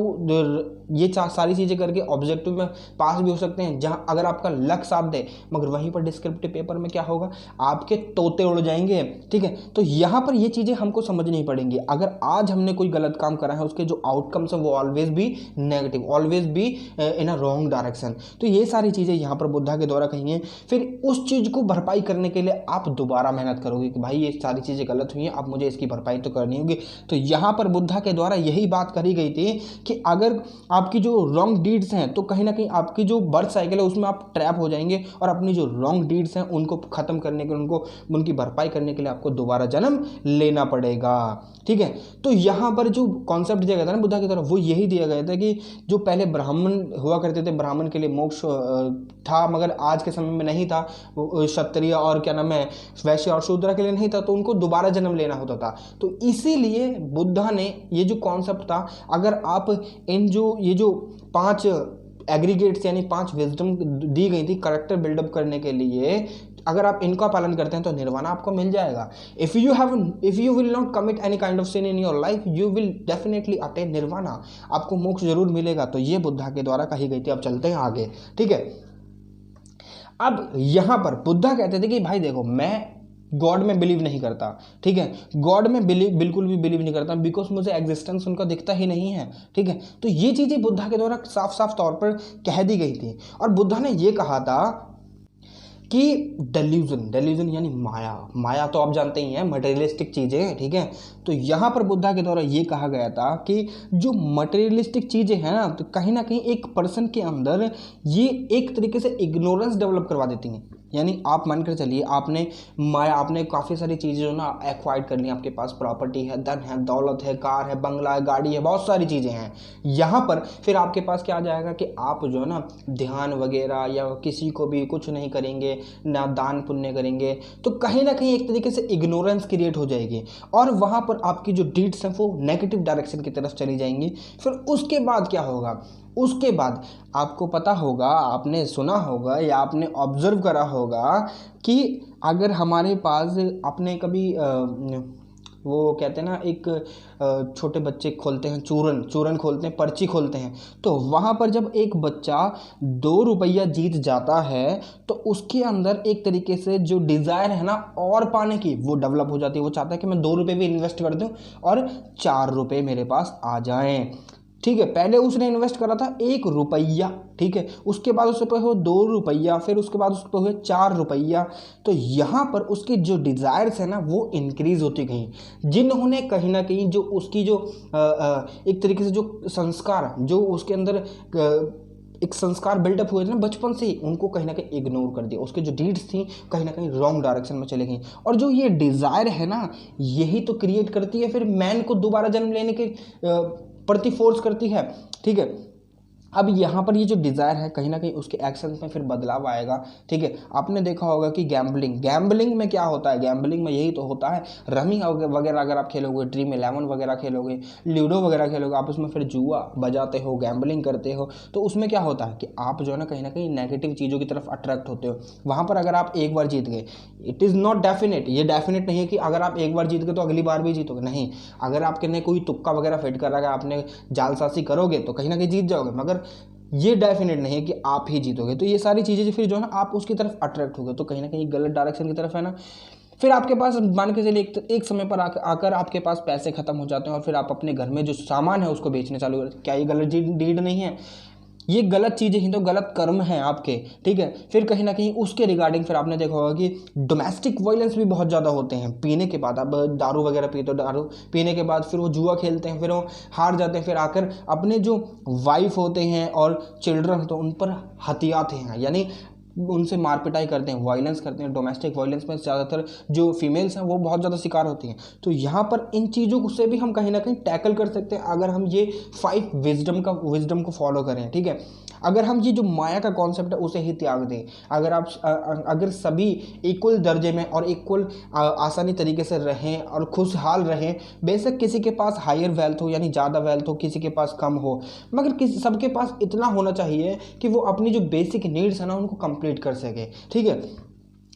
[SPEAKER 1] ये सारी चीज़ें करके ऑब्जेक्टिव में पास भी हो सकते हैं, जहां अगर आपका लक साथ दे, मगर वहीं पर डिस्क्रिप्टिव पेपर में क्या होगा, आपके तोते उड़ जाएंगे, ठीक है। तो यहाँ पर ये चीज़ें हमको समझनी पड़ेंगी। अगर आज हमने कोई गलत काम करा है, उसके जो आउटकम्स हैं वो ऑलवेज भी नेगेटिव, ऑलवेज भी इन अ रॉन्ग डायरेक्शन। तो ये सारी चीज़ें यहाँ पर बुद्धा के द्वारा कही हैं। फिर उस चीज़ को भरपाई करने के लिए आप दोबारा मेहनत करोगे कि भाई ये सारी चीज़ें गलत हुई हैं, अब मुझे इसकी भरपाई तो करनी होगी। तो यहाँ पर बुद्धा के द्वारा यही बात करी गई थी कि अगर आपकी जो रॉन्ग डीड्स हैं तो कहीं ना कहीं आपकी जो बर्थ साइकिल है उसमें आप ट्रैप हो जाएंगे, और अपनी जो रॉन्ग डीड्स हैं उनको खत्म करने के लिए, उनकी भरपाई करने के लिए आपको दोबारा जन्म लेना पड़ेगा, ठीक है। तो यहाँ पर जो कॉन्सेप्ट दिया गया था ना बुद्धा की तरफ, वो यही दिया गया था कि जो पहले ब्राह्मण हुआ करते थे, ब्राह्मण के लिए मोक्ष था, मगर आज के समय में नहीं था, क्षत्रिय और क्या नाम है वैश्य और शूद्र के लिए नहीं था, तो उनको दोबारा जन्म लेना होता था। तो इसीलिए बुद्धा ने ये जो कॉन्सेप्ट था, अगर आप ये जो 5 एग्रीगेट्स यानी 5 विजडम दी गई थी करेक्टर बिल्डअप करने के लिए, अगर आप इनका पालन करते हैं तो निर्वाणा आपको मिल जाएगा। If you will not commit any kind of sin in your life, you will definitely attain nirvana, आपको मोक्ष जरूर मिलेगा। तो ये बुद्धा के द्वारा कही गई थी। अब चलते हैं आगे, ठीक है। अब यहां पर बुद्धा कहते थे कि भाई देखो, मैं गॉड में बिलीव नहीं करता, ठीक है, गॉड में बिल्कुल भी बिलीव नहीं करता, बिकॉज मुझे एग्जिस्टेंस उनका दिखता ही नहीं है, ठीक है। तो ये चीज़ें बुद्धा के द्वारा साफ साफ तौर पर कह दी गई थी। और बुद्धा ने ये कहा था कि डेल्यूजन यानी माया तो आप जानते ही हैं, मटेरियलिस्टिक चीज़ें, ठीक है। तो यहाँ पर बुद्धा के द्वारा ये कहा गया था कि जो मटेरियलिस्टिक चीज़ें हैं ना, तो कहीं ना कहीं एक पर्सन के अंदर ये एक तरीके से इग्नोरेंस डेवलप करवा देती हैं। यानी आप मानकर चलिए, आपने काफ़ी सारी चीज़ें जो ना एक्वायर्ड कर ली, आपके पास प्रॉपर्टी है, धन है, दौलत है, कार है, बंगला है, गाड़ी है, बहुत सारी चीज़ें हैं। यहाँ पर फिर आपके पास क्या आ जाएगा कि आप जो है ना ध्यान वगैरह या किसी को भी कुछ नहीं करेंगे, ना दान पुण्य करेंगे, तो कहीं ना कहीं एक तरीके से इग्नोरेंस क्रिएट हो जाएगी, और वहाँ पर आपकी जो डीड्स हैं वो नेगेटिव डायरेक्शन की तरफ चली जाएंगी। फिर उसके बाद क्या होगा, उसके बाद आपको पता होगा, आपने सुना होगा या आपने ऑब्जर्व करा होगा कि अगर हमारे पास, आपने कभी वो कहते हैं ना, एक छोटे बच्चे खोलते हैं चूरन खोलते हैं, पर्ची खोलते हैं, तो वहाँ पर जब एक बच्चा 2 रुपया जीत जाता है तो उसके अंदर एक तरीके से जो डिज़ायर है ना और पाने की, वो डेवलप हो जाती है। वो चाहता है कि मैं 2 रुपये भी इन्वेस्ट कर दूँ और 4 रुपये मेरे पास आ जाएं। ठीक है, पहले उसने इन्वेस्ट करा था 1 रुपया, ठीक है, उसके बाद उसके पास हुआ 2 रुपया, फिर उसके बाद उसके पास हुए 4 रुपया। तो यहाँ पर उसकी जो डिज़ायर्स है ना वो इंक्रीज़ होती गई, जिन्होंने कहीं ना कहीं जो उसकी जो एक तरीके से जो संस्कार जो उसके अंदर एक संस्कार बिल्डअप हुए थे ना बचपन से ही, उनको कहीं ना कहीं इग्नोर कर दिया। उसके जो डीड्स थी कहीं ना कहीं रॉन्ग डायरेक्शन में चले गई। और जो ये डिज़ायर है ना, यही तो क्रिएट करती है फिर मैन को दोबारा जन्म लेने के प्रति फोर्स करती है, ठीक है। अब यहाँ पर ये जो डिज़ायर है कहीं ना कहीं उसके एक्शन में फिर बदलाव आएगा, ठीक है। आपने देखा होगा कि गैम्बलिंग में क्या होता है, गैम्बलिंग में यही तो होता है, रमी वगैरह अगर आप खेलोगे, ड्रीम 11 वगैरह खेलोगे, लूडो वगैरह खेलोगे, आप उसमें फिर जुआ बजाते हो, गैम्बलिंग करते हो, तो उसमें क्या होता है कि आप जो है ना कहीं नेगेटिव चीज़ों की तरफ अट्रैक्ट होते हो। वहाँ पर अगर आप एक बार जीत गए, इट इज़ नॉट डेफिनेट, ये डेफिनेट नहीं है कि अगर आप एक बार जीत गए तो अगली बार भी जीतोगे, नहीं। अगर आपके ने कोई तुक्का वगैरह फिट कर रहा है, आपने जालसाजी करोगे तो कहीं ना कहीं जीत जाओगे, मगर ये डेफिनेट नहीं है कि आप ही जीतोगे। तो ये सारी चीज़ें फिर जो है ना आप उसकी तरफ अट्रैक्ट हो गए, तो कहीं ना कहीं गलत डायरेक्शन की तरफ है ना। फिर आपके पास मान के चलिए एक समय पर आकर आपके पास पैसे खत्म हो जाते हैं और फिर आप अपने घर में जो सामान है उसको बेचने चालू करते हैं। क्या ये गलत डीड नहीं है? ये गलत चीज़ें ही तो गलत कर्म हैं आपके, ठीक है। फिर कहीं ना कहीं उसके रिगार्डिंग फिर आपने देखा होगा कि डोमेस्टिक वायलेंस भी बहुत ज़्यादा होते हैं पीने के बाद। अब दारू वगैरह पीते हो, दारू पीने के बाद फिर वो जुआ खेलते हैं, फिर वो हार जाते हैं, फिर आकर अपने जो वाइफ होते हैं और चिल्ड्रन होते हैं उन पर हथियाते हैं, यानी उनसे मार पिटाई करते हैं, वायलेंस करते हैं। डोमेस्टिक वायलेंस में ज़्यादातर जो फीमेल्स हैं वो बहुत ज़्यादा शिकार होती हैं। तो यहाँ पर इन चीज़ों से भी हम कहीं ना कहीं टैकल कर सकते हैं अगर हम ये 5 विजडम को फॉलो करें, ठीक है। अगर हम ये जो माया का कॉन्सेप्ट है उसे ही त्याग दें, अगर सभी इक्वल दर्जे में और इक्वल आसानी तरीके से रहें और खुशहाल रहें, बेशक किसी के पास हायर वेल्थ हो यानी ज़्यादा वेल्थ हो, किसी के पास कम हो, मगर सबके पास इतना होना चाहिए कि वो अपनी जो बेसिक नीड्स है ना उनको कंप्लीट कर सके, ठीक है।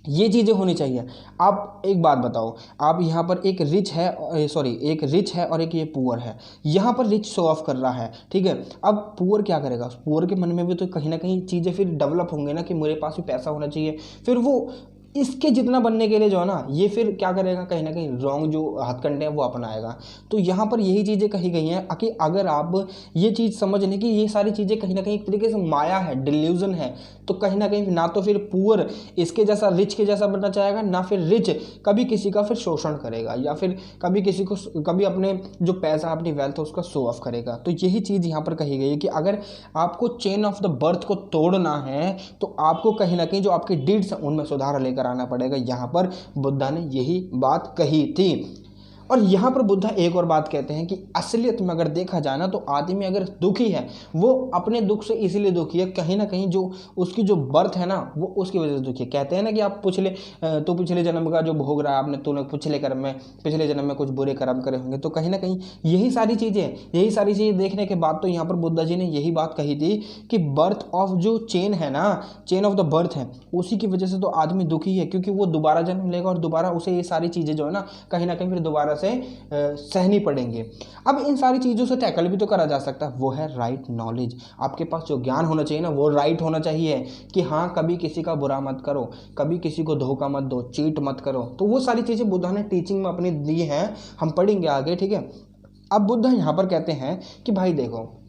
[SPEAKER 1] ये चीज़ें होनी चाहिए। आप एक बात बताओ, आप यहाँ पर एक रिच है और एक ये पुअर है। यहाँ पर रिच शो ऑफ कर रहा है, ठीक है। अब पुअर क्या करेगा? पुअर के मन में भी तो कहीं ना कहीं चीज़ें फिर डेवलप होंगे ना कि मेरे पास भी पैसा होना चाहिए। फिर वो इसके जितना बनने के लिए जो है ना ये फिर क्या करेगा, कहीं ना कहीं रॉन्ग जो हथकंडे हैं वो अपनाएगा। तो यहाँ पर यही चीज़ें कही गई हैं कि अगर आप ये चीज़ समझ लें कि ये सारी चीज़ें कहीं ना कहीं एक तरीके से माया है, डिल्यूजन है, तो कहीं ना कहीं ना तो फिर पुअर इसके जैसा रिच के जैसा बनना चाहेगा, ना फिर रिच कभी किसी का फिर शोषण करेगा या फिर कभी अपने जो पैसा अपनी वेल्थ है उसका शो ऑफ करेगा। तो यही चीज़ यहाँ पर कही गई है कि अगर आपको चेन ऑफ द बर्थ को तोड़ना है तो आपको कहीं ना कहीं जो आपके डीड्स हैं उनमें सुधार लेकर आना पड़ेगा। यहाँ पर बुद्धा ने यही बात कही थी। और यहाँ पर बुद्धा एक और बात कहते हैं कि असलियत में अगर देखा जाए ना तो आदमी अगर दुखी है वो अपने दुख से इसीलिए दुखी है, कहीं ना कहीं जो उसकी जो बर्थ है ना वो उसकी वजह से दुखी है। कहते हैं ना कि आप पिछले जन्म का जो भोग रहा है तूने पिछले जन्म में कुछ बुरे कर्म करे होंगे। तो कहीं ना कहीं यही सारी चीज़ें देखने के बाद तो यहाँ पर बुद्धा जी ने यही बात कही थी कि बर्थ ऑफ जो चेन है ना, चेन ऑफ द बर्थ है, उसी की वजह से तो आदमी दुखी है, क्योंकि वो दोबारा जन्म लेगा और दोबारा उसे ये सारी चीज़ें जो है ना कहीं ना कहीं फिर दोबारा से सहनी पड़ेंगे। अब इन सारी चीज़ों से टैकल भी तो करा जा सकता है, वो है राइट नॉलेज। आपके पास जो ज्ञान होना चाहिए ना वो राइट होना चाहिए कि हाँ कभी किसी का बुरा मत करो, कभी किसी को धोखा मत दो, चीट मत करो। तो वो सारी चीज़ें बुद्धा ने टीचिंग में अपनी दी हैं, हम पढ़ेंगे आगे, ठीक है। अब बुद्धा यहाँ पर कहते हैं कि भाई देखो,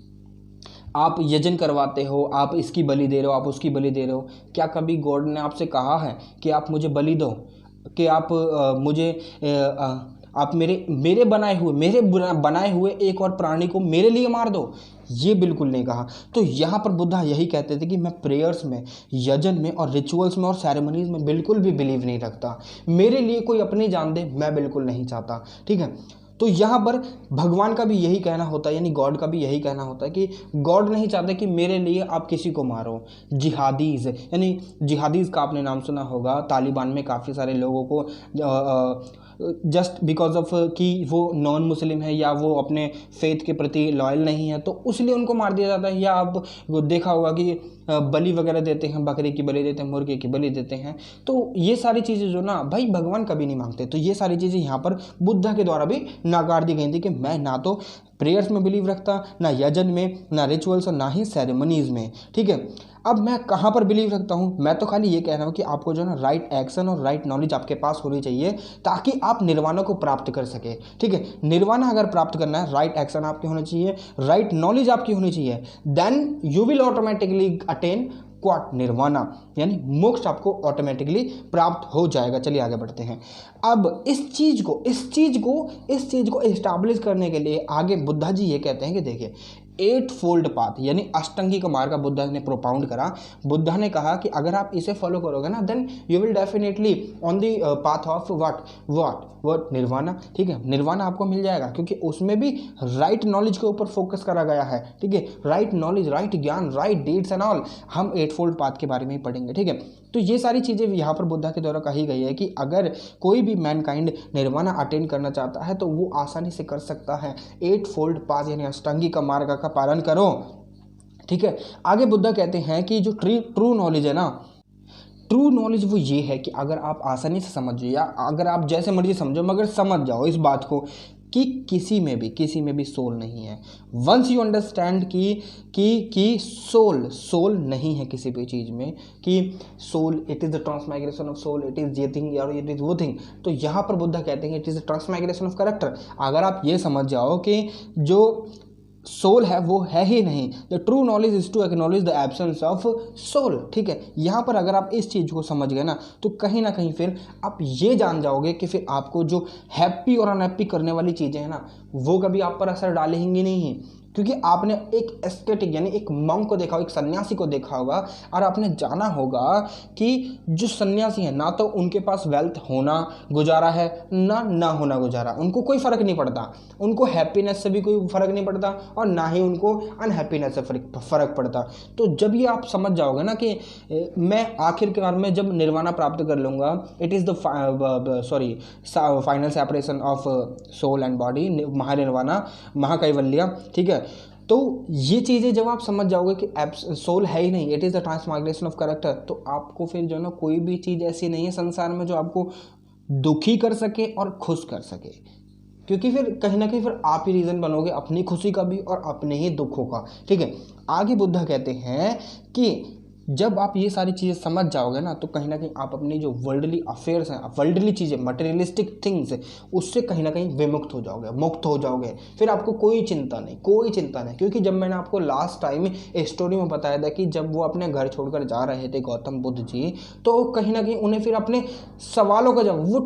[SPEAKER 1] आप यजन करवाते हो, आप इसकी बलि दे रहे हो, आप उसकी बलि दे रहे हो, क्या कभी गॉड ने आपसे कहा है कि आप मुझे बलि दो, कि आप मेरे बनाए हुए एक और प्राणी को मेरे लिए मार दो? ये बिल्कुल नहीं कहा। तो यहाँ पर बुद्धा यही कहते थे कि मैं प्रेयर्स में, यजन में और रिचुअल्स में और सेरेमनीज में बिल्कुल भी बिलीव नहीं रखता। मेरे लिए कोई अपनी जान दे मैं बिल्कुल नहीं चाहता, ठीक है। तो यहाँ पर भगवान का भी यही कहना होता है, यानी गॉड का भी यही कहना होता है कि गॉड नहीं चाहते कि मेरे लिए आप किसी को मारो। जिहादीज़, यानी जिहादीज़ का आपने नाम सुना होगा, तालिबान में काफ़ी सारे लोगों को जस्ट बिकॉज ऑफ कि वो नॉन मुस्लिम है या वो अपने फेथ के प्रति लॉयल नहीं है तो इसलिए उनको मार दिया जाता है। या आप देखा होगा कि बलि वगैरह देते हैं, बकरी की बलि देते हैं, मुर्गे की बलि देते हैं। तो ये सारी चीज़ें जो ना भाई भगवान कभी नहीं मांगते। तो ये सारी चीज़ें यहाँ पर बुद्धा के द्वारा भी नकार दी गई थी कि मैं ना तो प्रेयर्स में बिलीव रखता, ना यजन में, ना रिचुअल्स और ना ही सेरेमनीज़ में, ठीक है। अब मैं कहाँ पर बिलीव रखता हूँ, मैं तो खाली ये कह रहा हूँ कि आपको जो है ना राइट एक्शन और राइट नॉलेज आपके पास होनी चाहिए ताकि आप निर्वाणा को प्राप्त कर सके। ठीक है, निर्वाणा अगर प्राप्त करना है, राइट एक्शन आपके होने चाहिए, राइट नॉलेज आपकी होनी चाहिए, then you will automatically attain what nirvana, यानी मोक्ष आपको ऑटोमेटिकली प्राप्त हो जाएगा। चलिए आगे बढ़ते हैं। अब इस चीज को एस्टैब्लिश करने के लिए आगे बुद्धा जी ये कहते हैं कि देखिए 8 फोल्ड पाथ यानी अष्टांगी का मार्ग बुद्धा ने प्रोपाउंड करा। बुद्धा ने कहा कि अगर आप इसे फॉलो करोगे ना, then you will definitely on the path of what nirvana. ठीक है, निर्वाणा आपको मिल जाएगा क्योंकि उसमें भी राइट नॉलेज के ऊपर फोकस करा गया है। ठीक है, राइट नॉलेज, राइट ज्ञान, राइट डीड्स एंड ऑल, हम 8 फोल्ड पाथ के बारे में ही पढ़ेंगे। ठीक है, तो ये सारी चीज़ें यहाँ पर बुद्धा के द्वारा कही गई है कि अगर कोई भी मैनकाइंड निर्वाणा अटेन करना चाहता है तो वो आसानी से कर सकता है। 8 फोल्ड पाथ यानी अष्टांगी का मार्ग का पालन करो। ठीक है, आगे बुद्धा कहते हैं कि जो ट्रू नॉलेज है ना, ट्रू नॉलेज वो ये है कि अगर आप आसानी से समझो या अगर आप जैसे मर्जी समझो मगर समझ जाओ इस बात को कि किसी में भी सोल नहीं है। वंस यू अंडरस्टैंड कि सोल नहीं है किसी भी चीज़ में, कि soul it is the transmigration of soul, it is ये थिंग और इट इज़ वो थिंग, तो यहाँ पर बुद्धा कहते हैं it is the transmigration of character. अगर आप ये समझ जाओ कि जो सोल है वो है ही नहीं, the true knowledge is to acknowledge the absence of soul. ठीक है, यहाँ पर अगर आप इस चीज़ को समझ गए ना तो कहीं ना कहीं फिर आप ये जान जाओगे कि फिर आपको जो हैप्पी और अनहैप्पी करने वाली चीज़ें हैं ना वो कभी आप पर असर डालेंगी नहीं, क्योंकि आपने एक एस्केटिक यानी एक मंक को देखा होगा, एक सन्यासी को देखा होगा और आपने जाना होगा कि जो सन्यासी हैं ना तो उनके पास वेल्थ होना गुजारा है ना होना गुजारा, उनको कोई फ़र्क नहीं पड़ता, उनको हैप्पीनेस से भी कोई फ़र्क नहीं पड़ता और ना ही उनको अनहैप्पीनेस से फ़र्क पड़ता। तो जब ये आप समझ जाओगे ना कि मैं आखिरकार में जब निर्वाणा प्राप्त कर लूँगा, it is the final separation of soul and body, mahanirvana, mahakaivalya. ठीक है, तो ये चीज़ें जब आप समझ जाओगे कि सोल है ही नहीं, it is the transmigration of character, तो आपको फिर जो है ना कोई भी चीज़ ऐसी नहीं है संसार में जो आपको दुखी कर सके और खुश कर सके, क्योंकि फिर कहीं ना कहीं फिर आप ही रीज़न बनोगे अपनी खुशी का भी और अपने ही दुखों का। ठीक है, आगे बुद्धा कहते हैं कि जब आप ये सारी चीज़ें समझ जाओगे ना तो कहीं ना कहीं आप अपनी जो वर्ल्डली अफेयर्स हैं, वर्ल्डली चीज़ें, मटेरियलिस्टिक थिंग्स है, उससे कहीं ना कहीं विमुक्त हो जाओगे, मुक्त हो जाओगे। फिर आपको कोई चिंता नहीं, क्योंकि जब मैंने आपको लास्ट टाइम एक स्टोरी में बताया था कि जब वो अपने घर छोड़कर जा रहे थे गौतम बुद्ध जी, तो कहीं ना कहीं उन्हें फिर अपने सवालों का जवाब, वो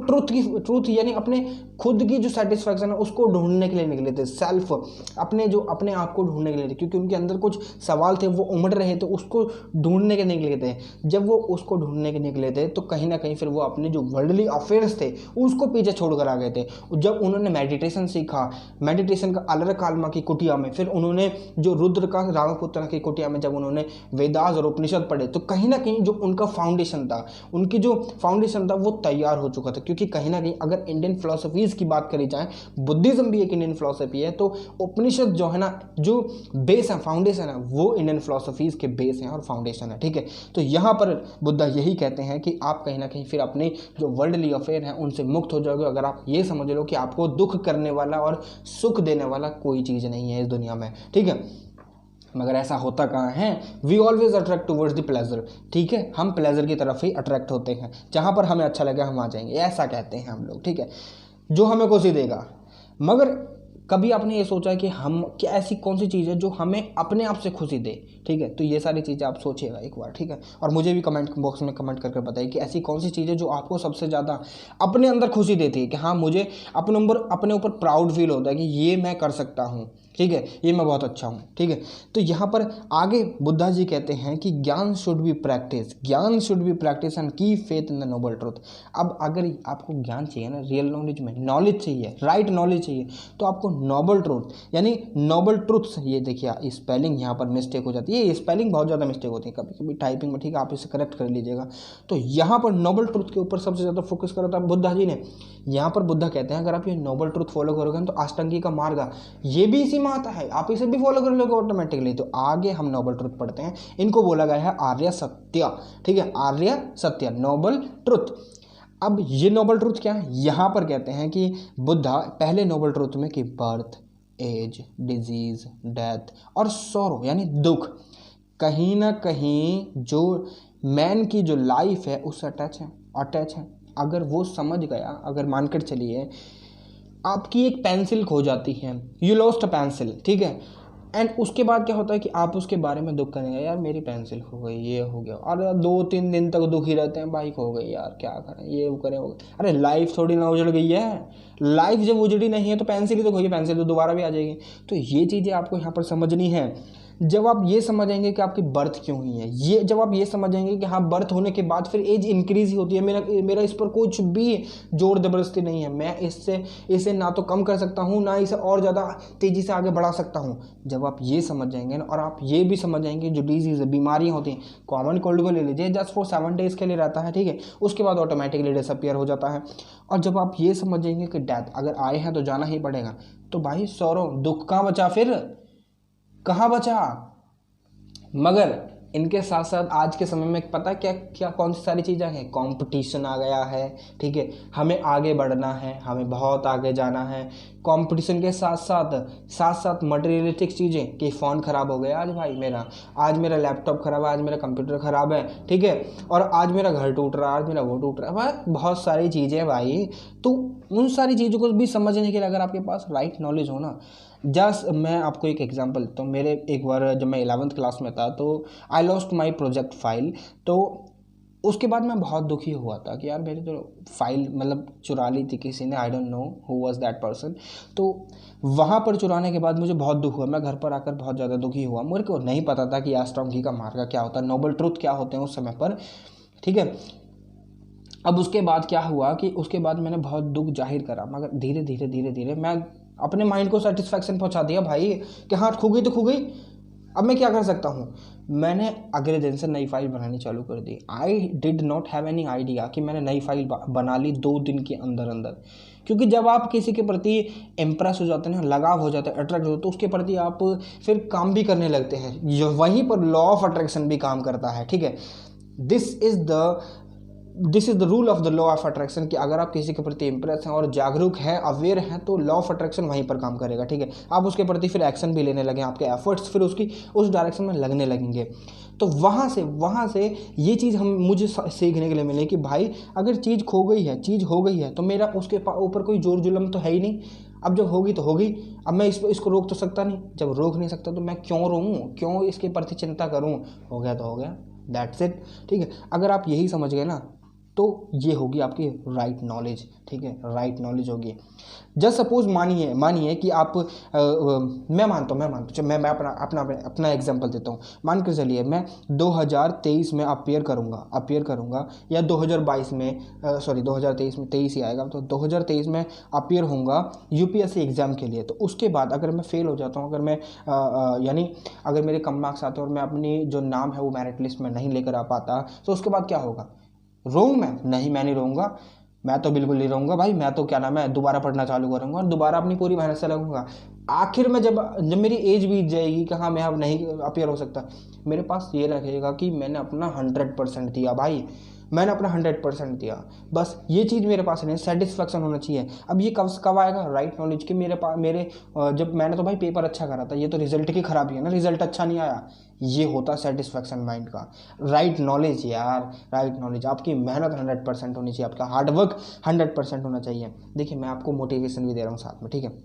[SPEAKER 1] ट्रूथ यानी अपने खुद की जो सेटिस्फैक्शन है उसको ढूंढने के लिए निकले थे, सेल्फ अपने आप को ढूंढने के लिए, क्योंकि उनके अंदर कुछ सवाल थे वो उमड़ रहे थे, उसको ढूंढने के निकले थे। जब वो उसको ढूंढने के निकले थे तो कहीं ना कहीं फिर वो अपने जो वर्ल्डली अफेयर्स थे उसको पीछे छोड़कर आ गए थे। जब उन्होंने मेडिटेशन सीखा, मेडिटेशन का अलर कालमा की कुटिया में, फिर उन्होंने जो रुद्र का रामपुत्र की कुटिया में जब उन्होंने वेदास और उपनिषद पढ़े, तो कहीं ना कहीं जो उनका फाउंडेशन था, वो तैयार हो चुका था। क्योंकि कहीं ना कहीं अगर इंडियन फिलोसफीज की बात करी जाए, बुद्धिज्म भी एक इंडियन फिलोसफी है, तो उपनिषद जो है ना, जो बेस है, फाउंडेशन है, वो इंडियन फिलोसफीज के बेस हैं और फाउंडेशन है। ठीक है, तो यहाँ पर बुद्धा यही कहते हैं कि आप कहीं ना कहीं फिर अपने जो वर्ल्डली अफेयर हैं उनसे मुक्त हो जाओगे अगर आप ये समझ लो कि आपको दुख करने वाला और सुख देने वाला कोई चीज़ नहीं है इस दुनिया में। ठीक है, मगर ऐसा होता कहाँ है, we always attract towards the pleasure. ठीक है, हम प्लेजर की तरफ ही अट्रैक्ट होते हैं, जहाँ पर हमें अच्छा लगे हम आ जाएंगे, ऐसा कहते हैं हम लोग। ठीक है, जो हमें खुशी देगा। मगर कभी आपने ये सोचा है कि हम क्या ऐसी कौन सी चीज़ है जो हमें अपने आप से खुशी दे? ठीक है, तो ये सारी चीज़ें आप सोचिएगा एक बार। ठीक है, और मुझे भी कमेंट बॉक्स में कमेंट करके बताइए कि ऐसी कौन सी चीज़ है जो आपको सबसे ज़्यादा अपने अंदर खुशी देती है, कि हाँ मुझे अपने ऊपर प्राउड फील होता है कि ये मैं कर सकता हूँ। ठीक है, ये मैं बहुत अच्छा हूँ। ठीक है, तो यहाँ पर आगे बुद्धा जी कहते हैं कि ज्ञान शुड बी प्रैक्टिस एंड की faith in the noble truth. अब अगर आपको ज्ञान चाहिए ना, रियल नॉलेज में नॉलेज चाहिए, राइट नॉलेज चाहिए, तो आपको नोबल ट्रूथ यानी नोबल ट्रूथ्स, ये देखिए स्पेलिंग यहाँ पर मिस्टेक हो जाती है, ये स्पेलिंग बहुत ज़्यादा मिस्टेक होती है कभी कभी टाइपिंग में। ठीक है, आप इसे करेक्ट कर लीजिएगा। तो यहाँ पर नोबल ट्रूथ के ऊपर सबसे ज़्यादा फोकस करा था बुद्धा जी ने। यहाँ पर बुद्धा कहते हैं अगर आप ये नोबल ट्रूथ फॉलो करोगे तो अष्टांगी का मार्ग ये भी इसी में आता है, आप इसे भी फॉलो कर लोगे ऑटोमेटिकली। तो आगे हम नोबल ट्रूथ पढ़ते हैं, इनको बोला गया है आर्य सत्य। ठीक है, आर्य सत्य, नोबल ट्रूथ। अब ये नोबल ट्रूथ क्या है, यहाँ पर कहते हैं कि बुद्धा पहले नोबल ट्रूथ में कि बर्थ, एज, डिजीज, डेथ और सॉरो यानी दुख, कहीं ना कहीं जो मैन की जो लाइफ है उससे अटैच है। अगर वो समझ गया, अगर मानकर चलिए आपकी एक पेंसिल खो जाती है, यू लॉस्ट अ पेंसिल, ठीक है, एंड उसके बाद क्या होता है कि आप उसके बारे में दुख करेंगे, यार मेरी पेंसिल खो गई, ये हो गया, और 2-3 दिन तक दुखी रहते हैं, भाई खो गई यार क्या करें, ये वो करें, वो अरे लाइफ थोड़ी ना उजड़ गई है। लाइफ जब उजड़ी नहीं है तो पेंसिल ही तो खोई, पेंसिल तो दोबारा भी आ जाएगी। तो ये चीज़ें आपको यहाँ पर समझनी है। जब आप ये समझेंगे कि आपकी बर्थ क्यों हुई है, ये जब आप ये समझेंगे कि हाँ बर्थ होने के बाद फिर एज इंक्रीज ही होती है, मेरा इस पर कुछ भी जोर जबरदस्ती नहीं है, मैं इसे ना तो कम कर सकता हूँ ना इसे और ज़्यादा तेज़ी से आगे बढ़ा सकता हूँ। जब आप ये समझ जाएंगे ना, और आप ये भी समझ जाएंगे जो डिजीज़ बीमारियाँ होती हैं, कॉमन कोल्ड को ले लीजिए, जस्ट फॉर 7 days के लिए रहता है, ठीक है, उसके बाद ऑटोमेटिकली डिसअपियर हो जाता है। और जब आप ये समझेंगे कि डेथ अगर आए हैं तो जाना ही पड़ेगा, तो भाई सौरो दुख कहाँ बचा, फिर कहाँ बचा। मगर इनके साथ साथ आज के समय में पता क्या क्या कौन सी सारी चीज़ें हैं, कंपटीशन आ गया है, ठीक है, हमें आगे बढ़ना है, हमें बहुत आगे जाना है। कंपटीशन के साथ साथ मटेरियलिस्टिक चीज़ें कि फ़ोन ख़राब हो गया आज भाई मेरा, आज मेरा लैपटॉप ख़राब है, आज मेरा कंप्यूटर ख़राब है, ठीक है, और आज मेरा घर टूट रहा है, आज मेरा वो टूट रहा है, भाई बहुत सारी चीज़ें भाई। तो उन सारी चीज़ों को भी समझने के लिए अगर आपके पास राइट नॉलेज हो ना, जस्ट मैं आपको एक एग्जांपल देता हूँ। मेरे एक बार जब मैं 11th क्लास में था तो I lost my project file, तो उसके बाद मैं बहुत दुखी हुआ था कि यार मेरी तो फाइल मतलब चुरा ली थी किसी ने, I don't know who was that person. तो वहाँ पर चुराने के बाद मुझे बहुत दुख हुआ, मैं घर पर आकर बहुत ज़्यादा दुखी हुआ। मेरे को नहीं पता था कि एस्ट्रोनॉमी का मार्ग क्या होता है, नोबल ट्रुथ क्या होते हैं उस समय पर, ठीक है। अब उसके बाद क्या हुआ कि उसके बाद मैंने बहुत दुख जाहिर करा, मगर धीरे धीरे मैं अपने माइंड को सेटिस्फैक्शन पहुंचा दिया भाई कि हाँ खो गई तो खो गई, अब मैं क्या कर सकता हूँ। मैंने अगले दिन से नई फाइल बनानी चालू कर दी। I did not have any idea कि मैंने नई फाइल बना ली 2 दिन के अंदर अंदर। क्योंकि जब आप किसी के प्रति इम्प्रेस हो जाते हैं, लगाव हो जाता है, अट्रैक्ट हो जाते हैं, तो उसके प्रति आप फिर काम भी करने लगते हैं। वहीं पर लॉ ऑफ अट्रैक्शन भी काम करता है, ठीक है। This is the rule of the law of attraction कि अगर आप किसी के प्रति इंप्रेस हैं और जागरूक हैं, अवेयर हैं, तो लॉ ऑफ अट्रैक्शन वहीं पर काम करेगा, ठीक है। आप उसके प्रति फिर एक्शन भी लेने लगें, आपके एफर्ट्स फिर उस डायरेक्शन में लगने लगेंगे। तो वहाँ से ये चीज़ मुझे सीखने के लिए मिली कि भाई अगर चीज़ खो गई है, चीज़ हो गई है, तो मेरा उसके ऊपर कोई जोर जुलम तो है ही नहीं। अब जब होगी तो होगी, अब मैं इसको रोक तो सकता नहीं, जब रोक नहीं सकता तो मैं क्यों रोऊँ, क्यों इसके प्रति चिंता करूँ, हो गया तो हो गया, दैट्स इट, ठीक है। अगर आप यही समझ गए ना, तो ये होगी आपकी राइट नॉलेज, ठीक है, राइट नॉलेज होगी। जस्ट सपोज मानिए कि आप मैं मानता हूँ, मैं अपना एग्जांपल देता हूँ। मान कर चलिए मैं 2023 में अपियर करूँगा या 2022 में 2023 में 23 ही आएगा, तो 2023 में अपियर होऊंगा यूपीएससी एग्ज़ाम के लिए। तो उसके बाद अगर मैं फेल हो जाता हूँ, अगर मैं यानी अगर मेरे कम मार्क्स आते हैं और मैं अपनी जो नाम है वो मेरिट लिस्ट में नहीं लेकर आ पाता, तो उसके बाद क्या होगा, रोऊँ मैं नहीं रोऊंगा, मैं तो बिल्कुल नहीं रहूँगा भाई। मैं तो क्या नाम है दोबारा पढ़ना चालू करूँगा और दोबारा अपनी पूरी मेहनत से लगूंगा। आखिर में जब मेरी एज बीत जाएगी कि हाँ मैं अब नहीं अपियर हो सकता, मेरे पास ये रहेगा कि मैंने अपना 100% दिया भाई, मैंने अपना 100% दिया। बस ये चीज़ मेरे पास नहीं, सेटिस्फैक्शन होना चाहिए। अब ये कब आएगा, राइट नॉलेज के जब मैंने तो भाई पेपर अच्छा करा था, ये तो रिजल्ट की खराबी है ना, रिजल्ट अच्छा नहीं आया, ये होता सेटिस्फैक्शन माइंड का। राइट नॉलेज यार, राइट नॉलेज, आपकी मेहनत 100% होनी चाहिए, आपका हार्डवर्क 100% होना चाहिए। देखिए मैं आपको मोटिवेशन भी दे रहा हूँ साथ में, ठीक है।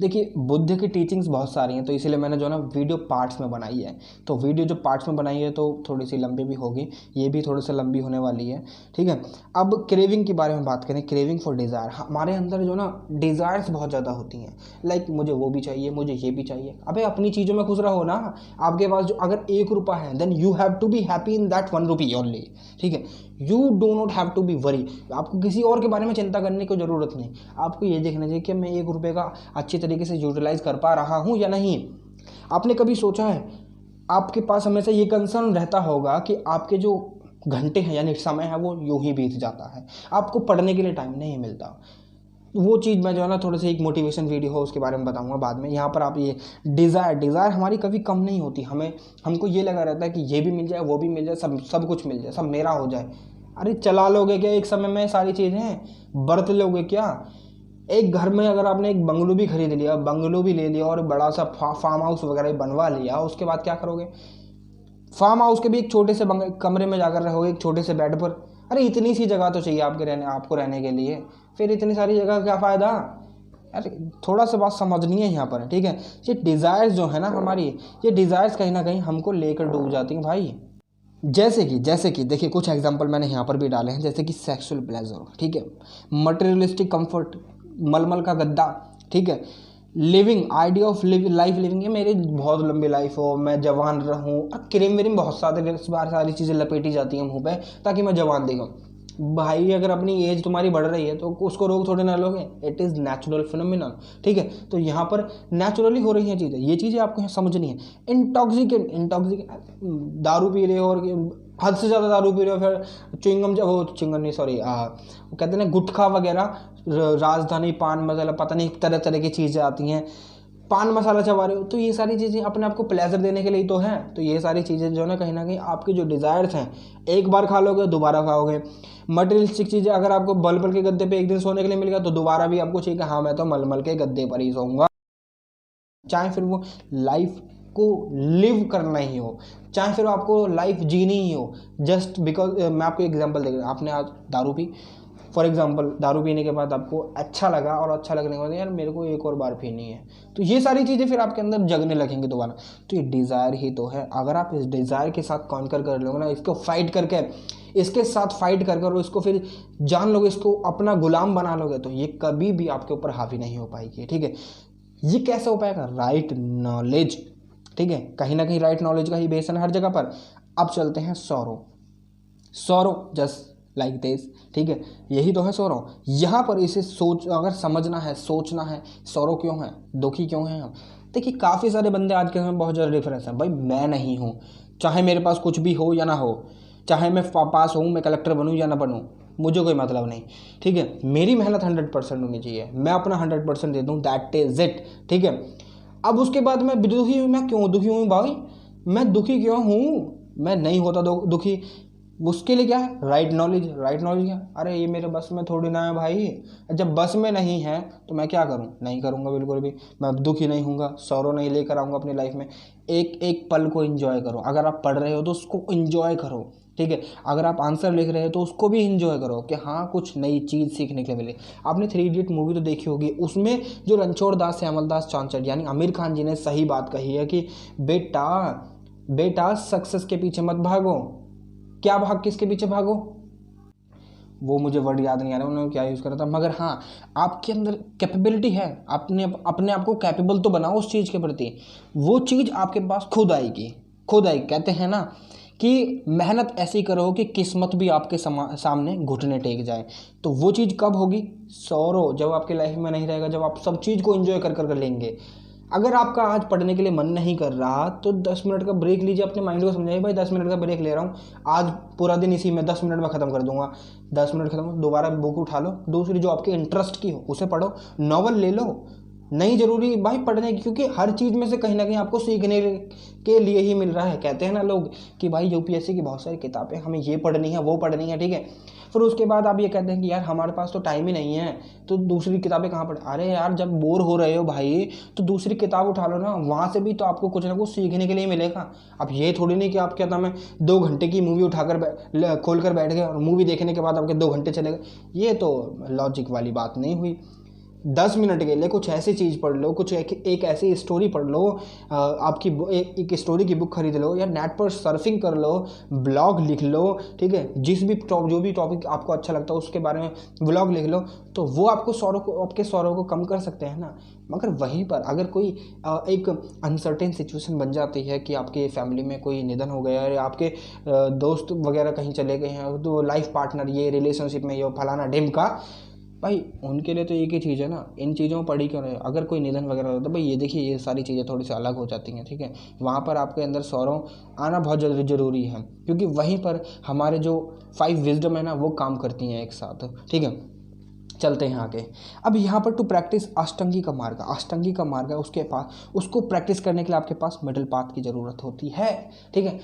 [SPEAKER 1] देखिए बुद्ध की टीचिंग्स बहुत सारी हैं, तो इसीलिए मैंने जो ना वीडियो पार्ट्स में बनाई है। तो वीडियो जो पार्ट्स में बनाई है तो थोड़ी सी लंबी भी होगी, ये भी थोड़ी सी लंबी होने वाली है, ठीक है। अब क्रेविंग के बारे में बात करें, क्रेविंग फॉर डिज़ायर। हमारे अंदर जो ना डिज़ायर्स बहुत ज़्यादा होती हैं, लाइक मुझे वो भी चाहिए, मुझे ये भी चाहिए। अबे अपनी चीज़ों में खुश रहो ना। आपके पास जो अगर 1 रुपया है, then you have to be happy in that 1 rupee only, ठीक है। You do not have to be worry, आपको किसी और के बारे में चिंता करने की ज़रूरत नहीं। आपको ये देखना चाहिए कि मैं 1 रुपये का अच्छी तरीके से यूटिलाइज कर पा रहा हूँ या नहीं। आपने कभी सोचा है, आपके पास हमेशा ये कंसर्न रहता होगा कि आपके जो घंटे हैं यानी समय है वो यूं ही बीत जाता है, आपको पढ़ने के लिए टाइम नहीं मिलता। वो चीज़ मैं जो है ना थोड़ा सा एक मोटिवेशन वीडियो हो उसके बारे में बताऊंगा बाद में। यहाँ पर आप ये डिज़ायर हमारी कभी कम नहीं होती, हमको ये लगा रहता है कि ये भी मिल जाए, वो भी मिल जाए, सब कुछ मिल जाए, सब मेरा हो जाए। अरे चला लोगे क्या एक समय में सारी चीज़ें, बरत लोगे क्या? एक घर में अगर आपने एक बंगलो भी खरीद लिया, बंगलो भी ले लिया और बड़ा सा फार्म हाउस वगैरह बनवा लिया, उसके बाद क्या करोगे? फार्म हाउस के भी एक छोटे से कमरे में जाकर रहोगे, एक छोटे से बेड पर। अरे इतनी सी जगह तो चाहिए आपको रहने के लिए, फिर इतनी सारी जगह का क्या फ़ायदा। अरे थोड़ा सा बात समझनी है यहाँ पर, ठीक है। ये डिज़ायर्स जो है ना हमारी, ये डिज़ायर्स कहीं ना कहीं हमको लेकर डूब जाती हैं भाई। जैसे कि देखिए कुछ एग्जांपल मैंने यहाँ पर भी डाले हैं, जैसे कि सेक्सुअल प्लेजर, ठीक है, मटेरियलिस्टिक कंफर्ट, मलमल का गद्दा, ठीक है, living idea of life living है, मेरी बहुत लंबी लाइफ हो, मैं जवान रहूँ, क्रीम व्रीम बहुत सारी चीज़ें लपेटी जाती हैं मुँह पे ताकि मैं जवान दिखूँ। भाई अगर अपनी एज तुम्हारी बढ़ रही है तो उसको रोक थोड़े ना लोगे, इट इज़ नेचुरल फिनोमिनन, ठीक है। तो यहाँ पर नेचुरली हो रही हैं चीज़ें, ये चीज़ें आपको यहाँ समझनी है। इंटॉक्सिकेंट दारू पी रहे हो और हद से ज़्यादा दारू पी रहे हो, फिर च्युइंगम नहीं, सॉरी, वो कहते हैं ना गुटखा वगैरह, राजधानी पान मसाला, पता नहीं तरह तरह की चीज़ें आती हैं, पान मसाला चबा रहे हो, तो ये सारी चीज़ें अपने आप को प्लेजर देने के लिए तो हैं। तो ये सारी चीज़ें जो है ना कहीं आपके जो डिज़ायर्स हैं, एक बार खा लोगे दोबारा खाओगे। मटेरियलिस्टिक चीज़ें, अगर आपको मलमल के गद्दे पे एक दिन सोने के लिए मिल गया तो दोबारा भी आपको चाहिए कि हाँ मैं तो मलमल के गद्दे पर ही सोऊंगा, चाहे फिर वो लाइफ को लिव करना ही हो, चाहे फिर आपको लाइफ जीनी ही हो, जस्ट बिकॉज। मैं आपको एग्जांपल दे रहा हूँ, आपने आज दारू पी, फॉर एग्जांपल, दारू पीने के बाद आपको अच्छा लगा, और अच्छा लगने के बाद यार मेरे को एक और बार पीनी है, तो ये सारी चीज़ें फिर आपके अंदर जगने लगेंगे दोबारा। तो ये डिज़ायर ही तो है। अगर आप इस डिज़ायर के साथ कॉन्कर कर लोगे ना, इसको फाइट करके, इसके साथ फाइट कर और इसको फिर जान लोगे, इसको अपना गुलाम बना लोगे, तो ये कभी भी आपके ऊपर हावी नहीं हो पाएगी, ठीक है। ये कैसे हो पाएगा? राइट नॉलेज, ठीक है, कहीं ना कहीं राइट नॉलेज का ही बेस है हर जगह पर। अब चलते हैं सौरो जस्ट लाइक दिस, ठीक है, यही तो है सौरो। यहाँ पर इसे अगर समझना है, सोचना है, सौरो क्यों है, दुखी क्यों है हम। देखिए काफ़ी सारे बंदे आज के समय बहुत ज़्यादा डिफरेंस है भाई। मैं नहीं हूँ, चाहे मेरे पास कुछ भी हो या ना हो, चाहे मैं पास हूँ, मैं कलेक्टर बनूँ या ना बनूँ, मुझे कोई मतलब नहीं, ठीक है। मेरी मेहनत 100% होनी चाहिए, मैं अपना 100% दे दूँ, दैट इज़ इट, ठीक है। अब उसके बाद मैं दुखी हूँ, मैं क्यों दुखी हूँ भाई, मैं दुखी क्यों हूँ, मैं नहीं होता दुखी, उसके लिए क्या है? राइट नॉलेज क्या? अरे ये मेरे बस में थोड़ी ना है भाई। जब बस में नहीं है तो मैं क्या करूं? नहीं करूंगा बिल्कुल भी। मैं दुखी नहीं हूँगा, सौरो नहीं लेकर आऊँगा अपनी लाइफ में। एक एक पल को एंजॉय करो। अगर आप पढ़ रहे हो तो उसको एंजॉय करो, ठीक है। अगर आप आंसर लिख रहे हो तो उसको भी एंजॉय करो कि हाँ कुछ नई चीज़ सीखने के लिए मिले। आपने 3 इडियट मूवी तो देखी होगी, उसमें जो रणछोड़ दास श्यामल दास चांचर यानी आमिर खान जी ने सही बात कही है कि बेटा सक्सेस के पीछे मत भागो। क्या भाग किसके पीछे भागो, वो मुझे वर्ड याद नहीं आ रहा उन्होंने क्या यूज़ करा था, मगर हाँ आपके अंदर कैपेबिलिटी है, अपने आप को कैपेबल तो बनाओ उस चीज़ के प्रति, वो चीज़ आपके पास खुद आएगी। कहते हैं ना कि मेहनत ऐसी करो कि किस्मत भी आपके सामने घुटने टेक जाए। तो वो चीज़ कब होगी? सौरो जब आपके लाइफ में नहीं रहेगा, जब आप सब चीज़ को एंजॉय कर लेंगे। अगर आपका आज पढ़ने के लिए मन नहीं कर रहा तो 10 मिनट का ब्रेक लीजिए, अपने माइंड को समझाइए भाई 10 मिनट का ब्रेक ले रहा हूँ, आज पूरा दिन इसी में 10 मिनट में ख़त्म कर दूंगा। 10 मिनट खत्म, दोबारा बुक उठा लो, दूसरी जो आपके इंटरेस्ट की हो उसे पढ़ो, नॉवल ले लो। नहीं ज़रूरी भाई पढ़ने की, क्योंकि हर चीज़ में से कहीं ना कहीं आपको सीखने के लिए ही मिल रहा है। कहते हैं ना लोग कि भाई यूपीएससी की बहुत सारी किताबें, हमें ये पढ़नी है वो पढ़नी है, ठीक है। फिर उसके बाद आप ये कहते हैं कि यार हमारे पास तो टाइम ही नहीं है, तो दूसरी किताबें कहाँ पढ़। अरे यार जब बोर हो रहे हो भाई तो दूसरी किताब उठा लो ना, वहाँ से भी तो आपको कुछ ना कुछ सीखने के लिए मिलेगा। अब ये थोड़ी नहीं कि आप क्या नाम है 2 घंटे की मूवी उठाकर खोल कर बैठ गए और मूवी देखने के बाद आपके 2 घंटे चले गए, ये तो लॉजिक वाली बात नहीं हुई। 10 मिनट के लिए कुछ ऐसी चीज़ पढ़ लो, कुछ एक ऐसी स्टोरी पढ़ लो, आपकी एक स्टोरी की बुक खरीद लो या नेट पर सर्फिंग कर लो, ब्लॉग लिख लो, ठीक है। जो भी टॉपिक आपको अच्छा लगता है उसके बारे में ब्लॉग लिख लो, तो वो आपके सौरों को कम कर सकते हैं ना। मगर वहीं पर अगर कोई एक अनसर्टेन सिचुएशन बन जाती है कि आपके फैमिली में कोई निधन हो गया है या आपके दोस्त वगैरह कहीं चले गए हैं, तो लाइफ पार्टनर ये रिलेशनशिप में ये फलाना ढिम का, भाई उनके लिए तो एक ही चीज़ है ना, इन चीज़ों में पढ़ी क्यों रहे। अगर कोई निधन वगैरह होता है भाई, ये देखिए ये सारी चीज़ें थोड़ी सी अलग हो जाती हैं, ठीक है। वहाँ पर आपके अंदर सौरों आना बहुत ज़रूरी है, क्योंकि वहीं पर हमारे जो 5 विजडम है ना वो काम करती हैं एक साथ, ठीक है। चलते हैं आगे। अब यहाँ पर टू प्रैक्टिस अष्टांगी का मार्ग है, उसके पास उसको प्रैक्टिस करने के लिए आपके पास मिडिल पाथ की ज़रूरत होती है, ठीक है।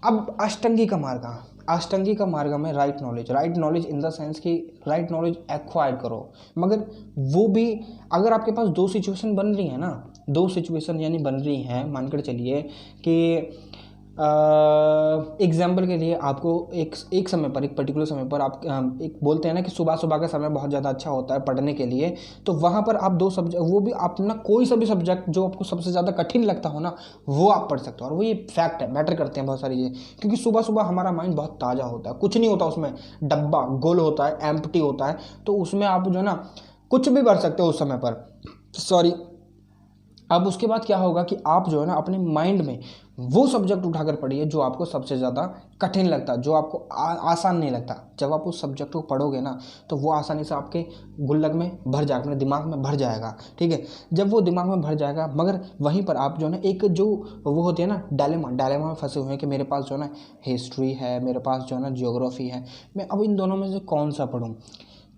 [SPEAKER 1] अब अष्टांगी का मार्ग में right knowledge in the sense कि राइट नॉलेज एक्वायर करो। मगर वो भी अगर आपके पास 2 सिचुएशन बन रही है ना, 2 सिचुएशन यानी बन रही हैं, मानकर चलिए कि एग्जाम्पल के लिए आपको एक समय पर, एक पर्टिकुलर समय पर आप एक बोलते हैं ना कि सुबह सुबह का समय बहुत ज़्यादा अच्छा होता है पढ़ने के लिए, तो वहाँ पर आप 2 सब्जेक्ट, वो भी अपना कोई सा भी सब्जेक्ट जो आपको सबसे ज़्यादा कठिन लगता हो ना, वो आप पढ़ सकते हो। और वो ये फैक्ट है, मैटर करते हैं बहुत सारी चीज़ें, क्योंकि सुबह सुबह हमारा माइंड बहुत ताज़ा होता है, कुछ नहीं होता उसमें, डब्बा गोल होता है, एम्प्टी होता है, तो उसमें आप जो है ना कुछ भी कर सकते हो उस समय पर। सॉरी। अब उसके बाद क्या होगा कि आप जो है ना अपने माइंड में वो सब्जेक्ट उठाकर पढ़िए जो आपको सबसे ज़्यादा कठिन लगता है, जो आपको आसान नहीं लगता। जब आप उस सब्जेक्ट को पढ़ोगे ना तो वो आसानी से आपके गुल्लक में भर जाएगा, अपने दिमाग में भर जाएगा, ठीक है। जब वो दिमाग में भर जाएगा, मगर वहीं पर आप जो है ना एक जो वो होती है ना डायलेमा में फंसे हुए हैं कि मेरे पास जो है ना हिस्ट्री है, मेरे पास जो है ना ज्योग्राफी है, मैं अब इन दोनों में से कौन सा पढ़ूँ।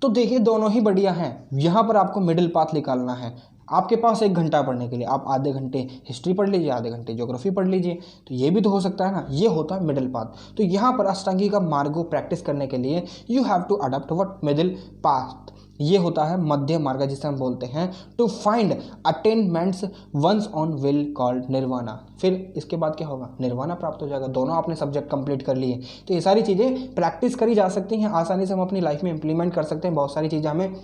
[SPEAKER 1] तो देखिए दोनों ही बढ़िया हैं, यहाँ पर आपको मिडिल पाथ निकालना है। आपके पास 1 घंटा पढ़ने के लिए आप आधे घंटे हिस्ट्री पढ़ लीजिए, आधे घंटे ज्योग्राफी पढ़ लीजिए, तो ये भी तो हो सकता है ना। ये होता है मिडिल पाथ। तो यहाँ पर अष्टांगी का मार्ग को प्रैक्टिस करने के लिए you have to adopt what middle path. ये होता है मध्य मार्ग, जिसे हम बोलते हैं to find attainments once on will called nirvana. फिर इसके बाद क्या होगा, निर्वाणा प्राप्त हो जाएगा। दोनों आपने सब्जेक्ट कंप्लीट कर लिए, तो ये सारी चीज़ें प्रैक्टिस करी जा सकती हैं, आसानी से हम अपनी लाइफ में इंप्लीमेंट कर सकते हैं। बहुत सारी चीज़ें हमें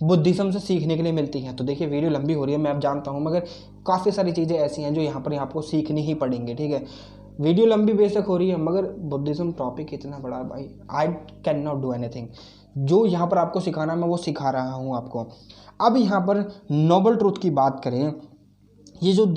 [SPEAKER 1] बुद्धिज्म से सीखने के लिए मिलती हैं। तो देखिए वीडियो लंबी हो रही है, मैं अब जानता हूँ, मगर काफ़ी सारी चीज़ें ऐसी हैं जो यहाँ पर आपको सीखनी ही पड़ेंगी, ठीक है। वीडियो लंबी बेशक हो रही है, मगर बुद्धिज्म टॉपिक इतना बड़ा है भाई, I can not do anything. जो यहाँ पर आपको सिखाना है मैं वो सिखा रहा हूँ आपको। अब यहाँ पर नोबल ट्रूथ की बात करें, ये जो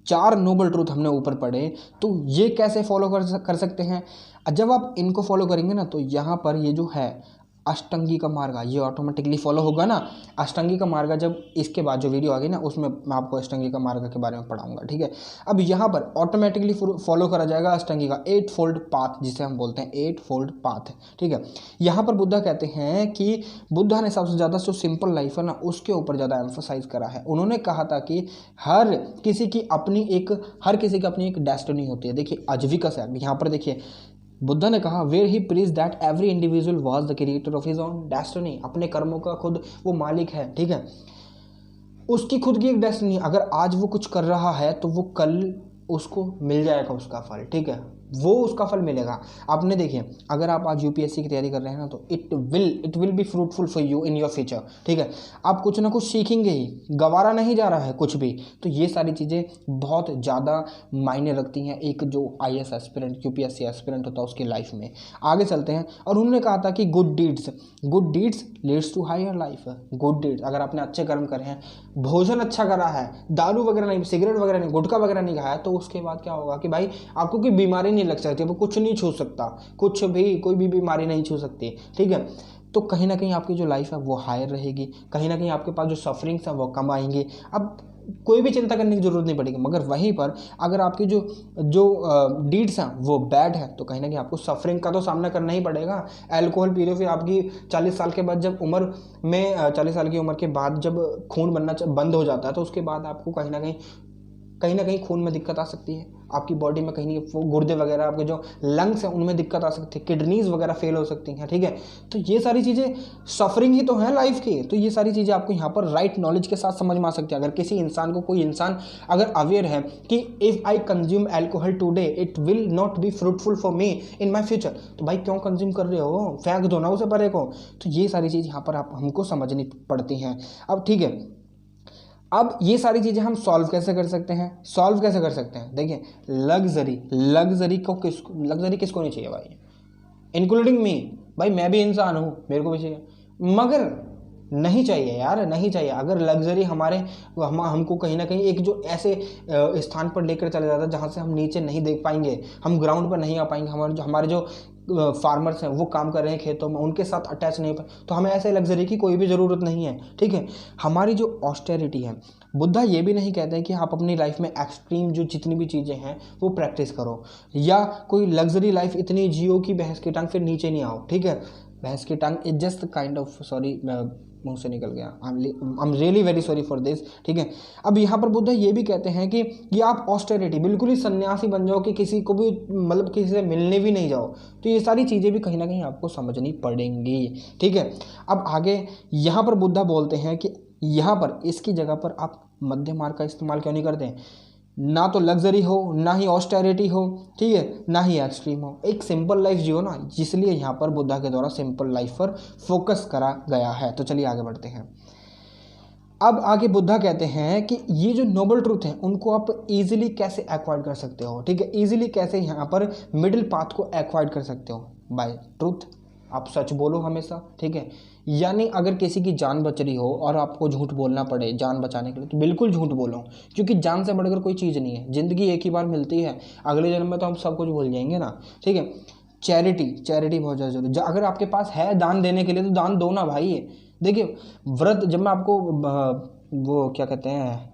[SPEAKER 1] 4 नोबल ट्रूथ हमने ऊपर पढ़े, तो ये कैसे फॉलो कर सकते हैं। जब आप इनको फॉलो करेंगे ना, तो यहाँ पर ये जो है अष्टांगी का मार्ग, ये ऑटोमेटिकली फॉलो होगा ना। अष्टांगी का मार्ग जब इसके बाद जो वीडियो आ गई ना, उसमें मैं आपको अष्टांगी का मार्ग के बारे में पढ़ाऊंगा, ठीक है। अब यहाँ पर ऑटोमेटिकली फॉलो करा जाएगा अष्टांगी का 8 फोल्ड पाथ, जिसे हम बोलते हैं 8 फोल्ड पाथ, ठीक है। यहाँ पर बुद्धा कहते हैं कि बुद्धा ने सबसे ज़्यादा जो सिंपल लाइफ है ना उसके ऊपर ज़्यादा एम्फोसाइज करा है। उन्होंने कहा था कि हर किसी की अपनी एक डेस्टिनी होती है। देखिए आजीविका से यहाँ पर देखिए बुद्धा ने कहा where he preached that every individual was the creator of his own destiny. अपने कर्मों का खुद वो मालिक है, ठीक है। उसकी खुद की एक डेस्टिनी, अगर आज वो कुछ कर रहा है तो वो कल उसको मिल जाएगा उसका फल, ठीक है, वो उसका फल मिलेगा। आपने देखिए अगर आप आज यूपीएससी की तैयारी कर रहे हैं ना, तो it will be fruitful for you in your future, ठीक है। आप कुछ ना कुछ सीखेंगे ही, गवारा नहीं जा रहा है कुछ भी। तो ये सारी चीज़ें बहुत ज़्यादा मायने रखती हैं एक जो आईएएस एस्पिरेंट, यूपीएससी एस्पिरेंट होता है उसकी लाइफ में। आगे चलते हैं, और उन्होंने कहा था कि good deeds leads to higher life. Good deeds, अगर आपने अच्छे कर्म करे हैं, भोजन अच्छा करा है, दारू वगैरह नहीं, सिगरेट वगैरह नहीं, गुटखा वगैरह नहीं खाया, तो उसके बाद क्या होगा कि भाई आपको कोई बीमारी नहीं लग सकती, वो कुछ नहीं छू सकता, कुछ भी कोई भी बीमारी नहीं छू सकती, ठीक है। तो कहीं ना कहीं आपकी जो लाइफ है वो हायर रहेगी, कहीं ना कहीं आपके पास जो सफरिंग्स हैं वो कम आएंगी। अब कोई भी चिंता करने की जरूरत नहीं पड़ेगी। मगर वहीं पर अगर आपकी जो डीड्स हैं वो बैड है, तो कहीं ना कहीं आपको सफरिंग का तो सामना करना ही पड़ेगा। अल्कोहल पी रहे हो, फिर आपकी 40 साल के बाद जब उम्र में 40 साल की उम्र के बाद जब खून बनना बंद हो जाता है, तो उसके बाद आपको कहीं ना कहीं खून में दिक्कत आ सकती है, आपकी बॉडी में कहीं वो गुर्दे वगैरह, आपके जो लंग्स हैं उनमें दिक्कत आ सकती है, किडनीज वगैरह फेल हो सकती हैं, ठीक है। तो ये सारी चीज़ें सफरिंग ही तो है लाइफ की। तो ये सारी चीज़ें आपको यहाँ पर राइट नॉलेज के साथ समझ में आ सकती है। अगर किसी इंसान को, कोई इंसान अगर अवेयर है कि if I consume alcohol today it will not be fruitful for me in my future, तो भाई क्यों कंज्यूम कर रहे हो, फेंक दो ना उसे परे को। तो ये सारी चीज़ यहाँ पर आप हमको समझनी पड़ती हैं। अब ठीक है, अब ये सारी चीज़ें हम सॉल्व कैसे कर सकते हैं। देखिए लग्जरी किसको नहीं चाहिए भाई, इंक्लूडिंग मी। भाई मैं भी इंसान हूँ, मेरे को भी चाहिए, मगर नहीं चाहिए यार, नहीं चाहिए। अगर लग्जरी हमको कहीं ना कहीं एक जो ऐसे स्थान पर लेकर चला जाता है जहाँ से हम नीचे नहीं देख पाएंगे, हम ग्राउंड पर नहीं आ पाएंगे, हमारे जो फार्मर्स हैं वो काम कर रहे हैं खेतों में, उनके साथ अटैच नहीं, तो हमें ऐसे लग्जरी की कोई भी ज़रूरत नहीं है, ठीक है। हमारी जो ऑस्टेरिटी है, बुद्धा ये भी नहीं कहते हैं कि आप अपनी लाइफ में एक्सट्रीम जो जितनी भी चीज़ें हैं वो प्रैक्टिस करो, या कोई लग्जरी लाइफ इतनी जियो की भैंस की टांग फिर नीचे नहीं आओ, ठीक है। भैंस की टांग is just kind of, sorry मुंह से निकल गया, I am really very sorry for this, ठीक है। अब यहाँ पर बुद्ध ये भी कहते हैं कि ये आप ऑस्टेरिटी बिल्कुल ही सन्यासी बन जाओ कि किसी को भी मतलब किसी से मिलने भी नहीं जाओ, तो ये सारी चीज़ें भी कहीं ना कहीं आपको समझनी पड़ेंगी, ठीक है। अब आगे यहाँ पर बुद्ध बोलते हैं कि यहाँ पर इसकी जगह पर आप मध्य मार्ग का इस्तेमाल क्यों नहीं करते हैं। ना तो लग्जरी हो, ना ही ऑस्टेरिटी हो, ठीक है, ना ही एक्सट्रीम हो, एक सिंपल लाइफ जियो ना, इसलिए यहाँ पर बुद्धा के द्वारा सिंपल लाइफ पर फोकस करा गया है। तो चलिए आगे बढ़ते हैं। अब आगे बुद्धा कहते हैं कि ये जो नोबल ट्रूथ है उनको आप इजीली कैसे एक्वायर्ड कर सकते हो, ठीक है, इजीली कैसे यहाँ पर मिडिल पाथ को एक्वायर्ड कर सकते हो, बाय ट्रूथ। आप सच बोलो हमेशा, ठीक है, यानी अगर किसी की जान बच रही हो और आपको झूठ बोलना पड़े जान बचाने के लिए तो बिल्कुल झूठ बोलो, क्योंकि जान से बढ़कर कोई चीज़ नहीं है। ज़िंदगी एक ही बार मिलती है, अगले जन्म में तो हम सब कुछ भूल जाएंगे ना, ठीक है। चैरिटी बहुत ज़्यादा जरूरी। अगर आपके पास है दान देने के लिए तो दान दो ना भाई। देखिए व्रत, जब मैं आपको वो क्या कहते हैं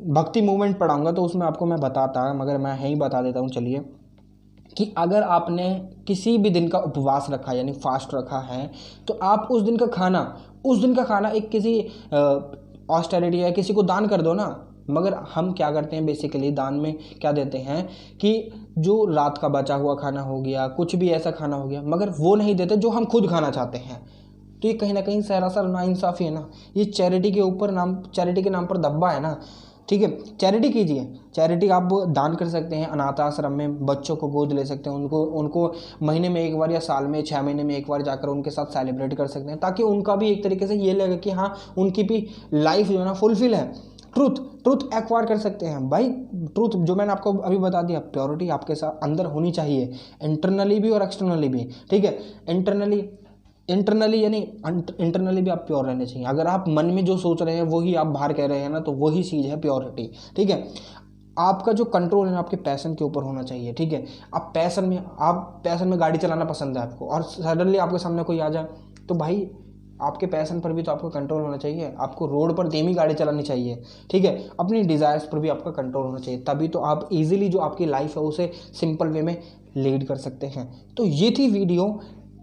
[SPEAKER 1] भक्ति मूवमेंट पढ़ाऊंगा तो उसमें आपको मैं बताता, मगर मैं यहीं बता देता हूँ चलिए, कि अगर आपने किसी भी दिन का उपवास रखा यानी फास्ट रखा है तो आप उस दिन का खाना एक किसी ऑस्टेरिटी या किसी को दान कर दो ना। मगर हम क्या करते हैं बेसिकली दान में क्या देते हैं कि जो रात का बचा हुआ खाना हो गया, कुछ भी ऐसा खाना हो गया, मगर वो नहीं देते जो हम खुद खाना चाहते हैं। तो ये कहीं ना कहीं सरासर नाइंसाफ़ी है ना। ये चैरिटी के नाम पर दब्बा है ना, ठीक है। चैरिटी कीजिए, चैरिटी आप दान कर सकते हैं, अनाथ आश्रम में बच्चों को गोद ले सकते हैं, उनको महीने में एक बार या साल में 6 महीने में एक बार जाकर उनके साथ सेलिब्रेट कर सकते हैं, ताकि उनका भी एक तरीके से ये लगे कि हाँ उनकी भी लाइफ जो है ना फुलफिल है। ट्रूथ एक्वायर कर सकते हैं भाई। ट्रूथ जो मैंने आपको अभी बता दिया, प्योरिटी आपके साथ अंदर होनी चाहिए, इंटरनली भी और एक्सटर्नली भी, ठीक है। इंटरनली भी आप प्योर रहने चाहिए। अगर आप मन में जो सोच रहे हैं वही आप बाहर कह रहे हैं ना, तो वही चीज़ है प्योरिटी, ठीक है। आपका जो कंट्रोल है ना आपके पैशन के ऊपर होना चाहिए, ठीक है। आप पैशन में गाड़ी चलाना पसंद है आपको, और सडनली आपके सामने कोई आ जाए तो भाई आपके पैशन पर भी तो आपको कंट्रोल होना चाहिए। आपको रोड पर धीमी गाड़ी चलानी चाहिए, ठीक है। अपनी डिज़ायर्स पर भी आपका कंट्रोल होना चाहिए, तभी तो आप इजीली जो आपकी लाइफ है उसे सिंपल वे में लीड कर सकते हैं। तो ये थी वीडियो,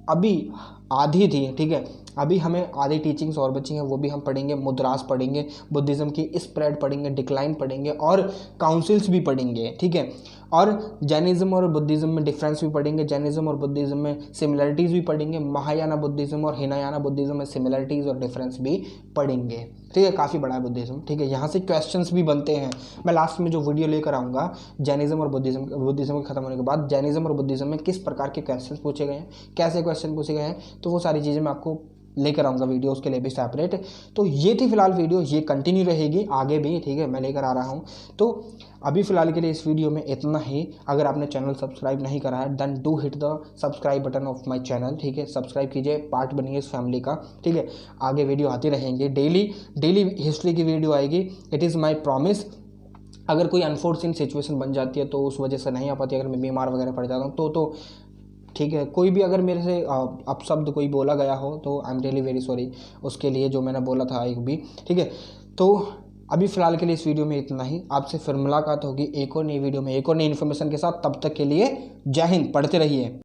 [SPEAKER 1] अभी आधी थी, ठीक है। अभी हमें आधी टीचिंग्स और बची हैं, वो भी हम पढ़ेंगे। मुद्रास पढ़ेंगे, बुद्धिज़्म की स्प्रेड पढ़ेंगे, डिक्लाइन पढ़ेंगे और काउंसिल्स भी पढ़ेंगे, ठीक है। और जैनिज़्म और बुद्धिज़्म में डिफरेंस भी पढ़ेंगे, जैनिज़्म और बुद्धिज़्म में सिमिलरिटीज़ भी पढ़ेंगे, महायाना बुद्धिज़्म और हिनायाना बुद्धिज़्म में सिमिलरिटीज़ और डिफरेंस भी पढ़ेंगे, ठीक है। काफ़ी बड़ा है बुद्धिज़्म, ठीक है। यहाँ से क्वेश्चंस भी बनते हैं। मैं लास्ट में जो वीडियो लेकर आऊँगा जैनिज़्म और बुद्धिज़्म के खत्म होने के बाद जैनिज़्म और बुद्धिज़्म में किस प्रकार के क्वेश्चन पूछे गए हैं, कैसे क्वेश्चन पूछे गए हैं, तो वो सारी चीज़ें मैं आपको लेकर आऊँगा वीडियो, उसके लिए भी सेपरेट। तो ये थी फिलहाल वीडियो, ये कंटिन्यू रहेगी आगे भी, ठीक है, मैं लेकर आ रहा हूँ। तो अभी फ़िलहाल के लिए इस वीडियो में इतना ही। अगर आपने चैनल सब्सक्राइब नहीं करा है then do hit the subscribe button of my channel, ठीक है। सब्सक्राइब कीजिए, पार्ट बनिए इस फैमिली का, ठीक है। आगे वीडियो आती रहेंगे, डेली हिस्ट्री की वीडियो आएगी, इट इज़ माई प्रॉमिस। अगर कोई अनफॉर्चुनेट सिचुएशन बन जाती है तो उस वजह से नहीं आ पाती, अगर मैं बीमार वगैरह पड़ जाता हूँ तो ठीक है। कोई भी अगर मेरे से अपशब्द कोई बोला गया हो तो I am really very sorry उसके लिए, जो मैंने बोला था एक भी, ठीक है। तो अभी फ़िलहाल के लिए इस वीडियो में इतना ही। आपसे फिर मुलाकात होगी एक और नई वीडियो में एक और नई इन्फॉर्मेशन के साथ। तब तक के लिए जय हिंद, पढ़ते रहिए।